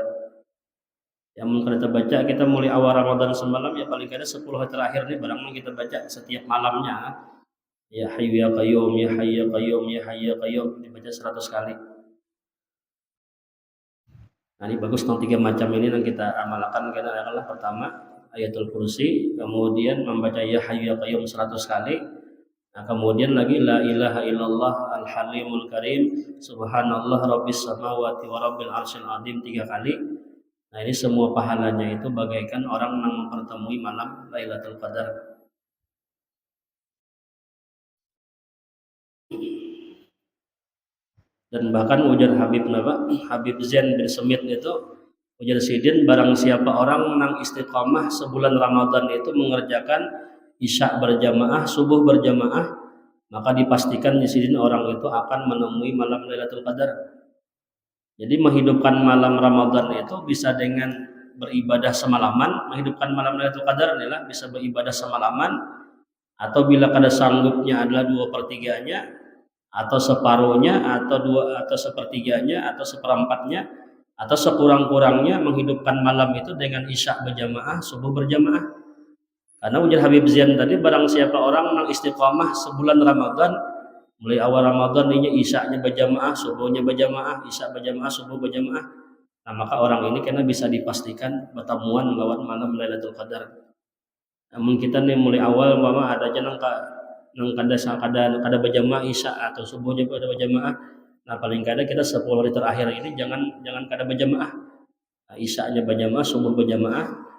Yang kita baca, kita mulai awal Ramadan semalam ya paling kada 10 hari terakhir nih barang kita baca setiap malamnya. Ya hayyu ya qayyum, ya hayyu ya qayyum, ya hayyu ya qayyum dibaca 100 kali. Nah, ini bagus yang 3 macam ini yang kita amalkan. Kita adalah pertama ayatul kursi, kemudian membaca ya hayyu ya qayyum 100 kali. Nah, kemudian lagi la ilaha illallah al-halimul karim, subhanallah rabbis samawati wa rabbil arsyil azim 3 kali. Nah, ini semua pahalanya itu bagaikan orang yang mempertemui malam Lailatul Qadar. Dan bahkan ujar Habib Zain bin Semit itu ujar Sidin, barang siapa orang yang istiqamah sebulan Ramadan itu mengerjakan isya berjamaah, subuh berjamaah, maka dipastikan di Sidin orang itu akan menemui malam Lailatul Qadar. Jadi menghidupkan malam Ramadan itu bisa dengan beribadah semalaman, menghidupkan malam Lailatul Qadar adalah bisa beribadah semalaman, atau bila kada sanggupnya adalah 2/3-nya, atau separuhnya, atau sepertiganya, atau seperempatnya, atau sekurang-kurangnya menghidupkan malam itu dengan isya berjamaah, subuh berjamaah. Karena ujar Habib Zain tadi, barang siapa orang yang istiqamah sebulan Ramadan, mulai awal Ramadan ini isya'nya berjamaah, subuhnya berjamaah, isya berjamaah, subuh berjamaah, nah maka orang ini kena bisa dipastikan pertemuan melawan malam Lailatul Qadar. Namun kita nih mulai awal mama ada aja nang kada berjamaah isya atau subuhnya pada berjamaah. Nah, paling kada kita 10 hari terakhir ini jangan kada berjamaah. Nah, isya'nya berjamaah, subuh berjamaah.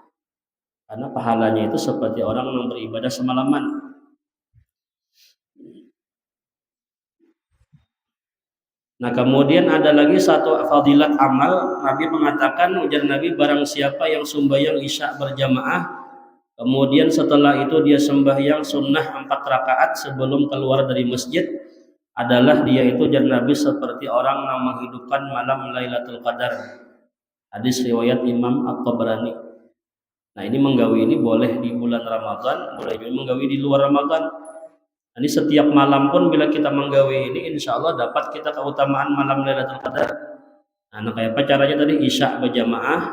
Karena pahalanya itu seperti orang yang beribadah semalaman. Nah, kemudian ada lagi satu fadilat amal. Nabi mengatakan, ujar Nabi, barang siapa yang sembahyang isya berjamaah, kemudian setelah itu dia sembahyang sunnah 4 rakaat sebelum keluar dari masjid, adalah dia itu ujar Nabi seperti orang yang menghidupkan malam Lailatul Qadar. Hadis riwayat Imam At-Tabrani. Nah, ini menggawi ini boleh di bulan Ramadan, boleh juga menggawi di luar Ramadan. Ini setiap malam pun bila kita menggawi ini, insya Allah dapat kita keutamaan malam Lailatul Qadar. Nah, kayak apa caranya tadi? Isya berjamaah,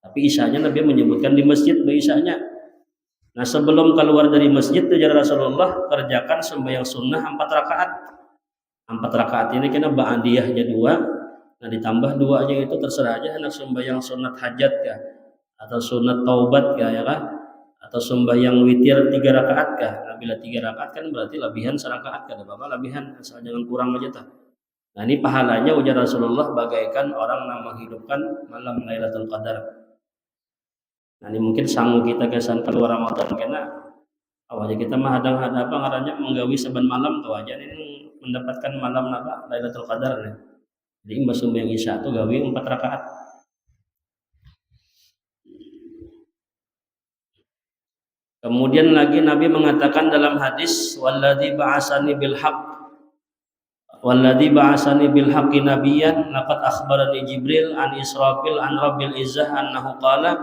tapi isyanya Nabi menyebutkan di masjid isyanya. Nah, sebelum keluar dari masjid tujuan Rasulullah kerjakan sembahyang sunnah 4 rakaat. 4 rakaat ini kena ba'diyahnya 2. Nah, ditambah 2-nya itu terserah aja, hendak sembahyang sunat hajat kah, atau sunat taubat kah, ya kah, atau sembahyang witir 3 rakaat kah. Nah, bila 3 rakaat kan berarti lebihan serakaat, kada apa-apa lebihan, asal jangan kurang aja tah. Nah, ini pahalanya ujar Rasulullah bagaikan orang yang menghidupkan malam Lailatul Qadar. Nah, ini mungkin sanggup kita kesan keluar Ramadan karena awalnya kita mah hadang-hadang apa ngarannya menggawi saban malam tuh aja ini mendapatkan malam apa Lailatul Qadar nih. Jadi imbas sembahyang isya tuh gawi 4 rakaat. Kemudian lagi Nabi mengatakan dalam hadis, walladzi ba'asani bil haqqi nabiyyan laqad akhbarani Jibril an Israfil an Rabbil Izzah annahu qala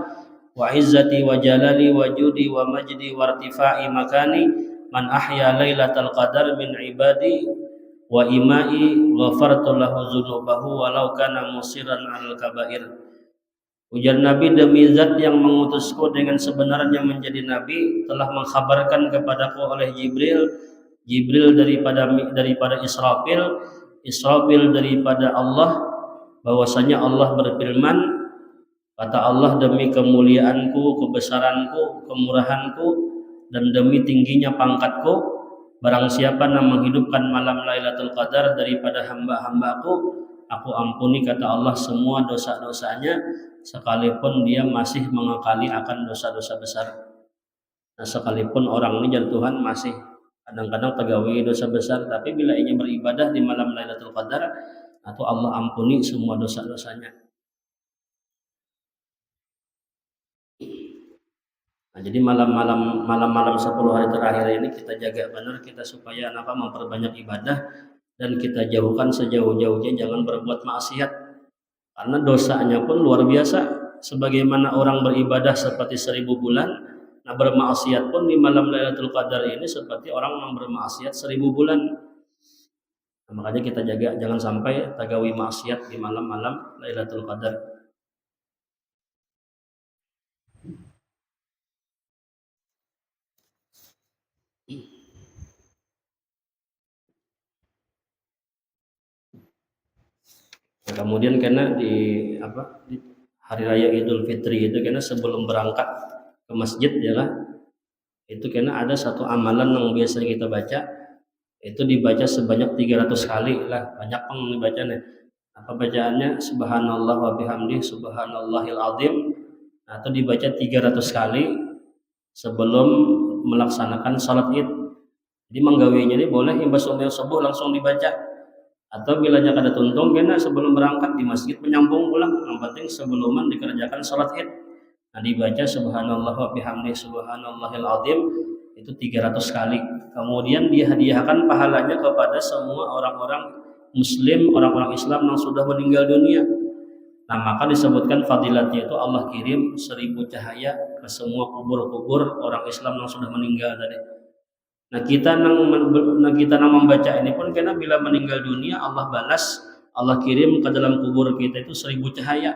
wa izzati wa jalali wa judi wa majdi wa irtifai makani man ahya lailatal qadar min ibadi wa imai ghafartu lahu dzunubahu walau kana musiran al kabair. Ujar Nabi, demi zat yang mengutusku dengan sebenarnya menjadi nabi, telah mengkhabarkan kepadaku oleh Jibril daripada Israfil daripada Allah, bahwasanya Allah berfirman, kata Allah, demi kemuliaanku, kebesaranku, kemurahanku, dan demi tingginya pangkatku, barang siapa yang menghidupkan malam Lailatul Qadar daripada hamba-hambaku, aku ampuni kata Allah semua dosa-dosanya sekalipun dia masih mengakali akan dosa-dosa besar. Nah, sekalipun orang ini jadi Tuhan masih kadang-kadang tegawi dosa besar, tapi bila ingin beribadah di malam Lailatul Qadar, atau Allah ampuni semua dosa-dosanya. Nah, jadi malam-malam 10 hari terakhir ini kita jaga benar kita supaya memperbanyak ibadah dan kita jauhkan sejauh-jauhnya jangan berbuat maksiat. Karena dosanya pun luar biasa. Sebagaimana orang beribadah seperti 1000 bulan, nah bermaksiat pun di malam Lailatul Qadar ini seperti orang yang bermaksiat 1000 bulan. Nah, makanya kita jaga jangan sampai tagawi maksiat di malam-malam Lailatul Qadar. Nah, kemudian karena di hari raya Idul Fitri itu karena sebelum berangkat ke masjid ya lah, itu karena ada satu amalan yang biasa kita baca, itu dibaca sebanyak 300 kali lah, banyak peng dibacanya. Apa bacaannya? Subhanallah wa bihamdi subhanallahil azim. Nah, itu dibaca 300 kali sebelum melaksanakan salat Id. Jadi menggawinya ini boleh imbas subuh langsung dibaca, atau bila ada tuntung kena sebelum berangkat di masjid menyambung pulang, yang penting sebelum dikerjakan salat Id. Nah, dibaca subhanallah wa bihamdi subhanallahil azim itu 300 kali. Kemudian dihadiahkan pahalanya kepada semua orang-orang muslim, orang-orang Islam yang sudah meninggal dunia. Nah, maka disebutkan fadilatnya itu Allah kirim 1000 cahaya ke semua kubur-kubur orang Islam yang sudah meninggal tadi. Nah, kita nang membaca ini pun karena bila meninggal dunia Allah balas, Allah kirim ke dalam kubur kita itu 1000 cahaya.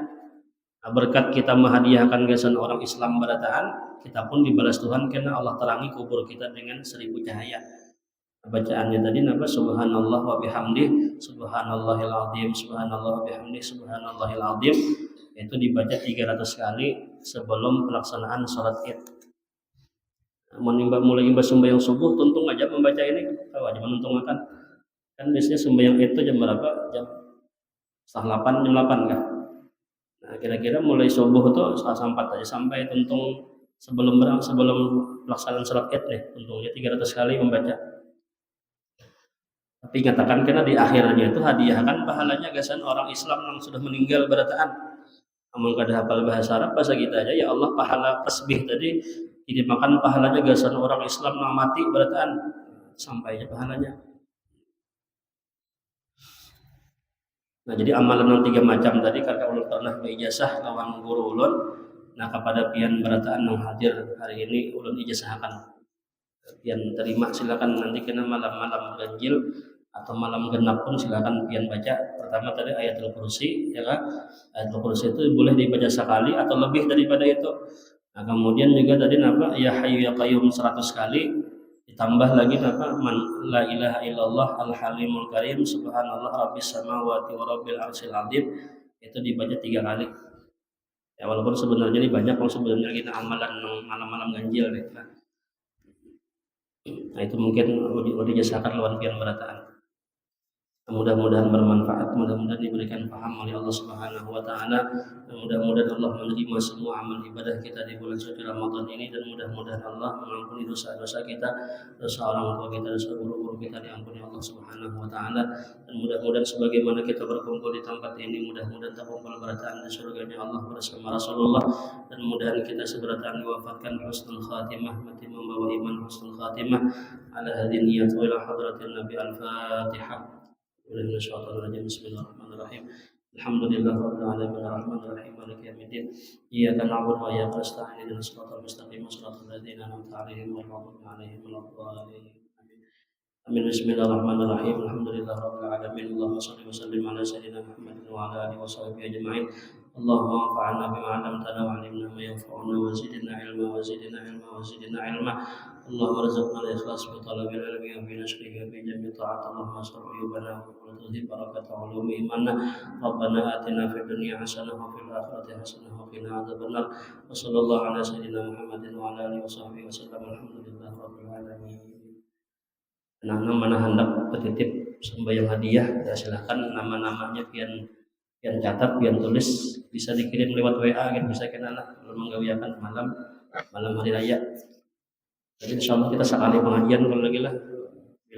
Nah, berkat kita menghadiahkan gasan orang Islam berataan, kita pun dibalas Tuhan karena Allah terangi kubur kita dengan 1000 cahaya. Bacaannya tadi subhanallah wa bihamdi subhanallahil azim subhanallah wa bihamdi subhanallahil azim, itu dibaca 300 kali sebelum pelaksanaan salat Id. Mulai imbas sembahyang subuh tuntung aja membaca ini, tahu aja menuntung kan biasanya sembahyang itu jam berapa, jam setengah 8, jam 8 kan. Nah, kira-kira mulai subuh tuh setengah 4 aja sampai tuntung sebelum pelaksanaan salat Id nih, tuntungnya 300 kali membaca. Tapi katakan karena di akhirnya itu hadiahkan pahalanya gasan orang Islam yang sudah meninggal berataan. Amun kada hafal bahasa Arab bahasa kita aja, ya Allah pahala tasbih tadi dimakan pahalanya gasan orang Islam yang mati berataan, sampainya pahalanya. Nah, jadi amalan yang 3 macam tadi karena ulun pernah berijazah lawan guru ulun. Nah, kepada pian berataan yang hadir hari ini ulun ijazahkan. Pian terima silakan nanti kena malam-malam ganjil atau malam genap pun silakan pian baca. Pertama tadi ayatul kursi ya kan. Ayatul kursi itu boleh dibaca sekali atau lebih daripada itu. Nah, kemudian juga tadi ya hayyu ya qayyum 100 kali, ditambah lagi man la ilaha illallah al halimul karim subhanallah rabbis samawati wa rabbil arsyil azim, itu dibaca 3 kali. Ya walaupun sebenarnya ini banyak kalau sebenarnya kita amalan malam-malam ganjil nih. Nah, itu mungkin udah dijasakan lawan pian berataan. Mudah-mudahan bermanfaat, mudah-mudahan diberikan paham oleh Allah Subhanahu wa taala, dan mudah-mudahan Allah menerima semua amal ibadah kita di bulan suci Ramadan ini, dan mudah-mudahan Allah mengampuni dosa-dosa kita, dosa orang tua kita, dosa guru-guru kita diampuni Allah Subhanahu wa taala, dan mudah-mudahan sebagaimana kita berkumpul di tempat ini, mudah-mudahan terkumpul berataan di surganya Allah bersama Rasulullah, dan mudah-mudahan kita seberataan diwafatkan husnul khatimah, mati membawa iman husnul khatimah ala hadhihi niyyat wa ila hadratin Nabi al-Fatihah. Bismillahirrahmanirrahim. Alhamdulillah rabbil alamin arrahmanir rahim maliki yaumiddin. Iyyaka na'budu wa iyyaka nasta'in ihdinas siratal mustaqim siratal ladzina an'amta 'alaihim ghairil maghdubi 'alaihim waladdallin. Amin. Bismillahirrahmanirrahim. Alhamdulillah rabbil alamin. Allahumma shalli wa sallim ala sayyidina Muhammadin wa ala alihi wa sahbihi ajma'in. اللهم انفعنا بما علمتنا وعلمنا ما ينفعنا وزدنا علما وزدنا علما وزدنا علما. اللهم ارزقنا الاخلاص في طلب العلم وفي نشره وفي جميع طاعات. اللهم استر عيوبنا وتذهب بركه علوم ايماننا. ربنا اتنا في الدنيا حسنه وفي الاخره حسنه وقنا عذاب النار. وصلى الله على سيدنا محمد وعلى اله وصحبه وسلم. الحمد لله رب العالمين. Nah, mana hendak petitip sembahyang hadiah, ya silahkan nama-namanya pian catat, pian tulis, bisa dikirim lewat WA gitu, bisa kena lah kalau menggawiakan malam hari raya. Jadi insyaallah kita sekali pengajian kalau lagi lah.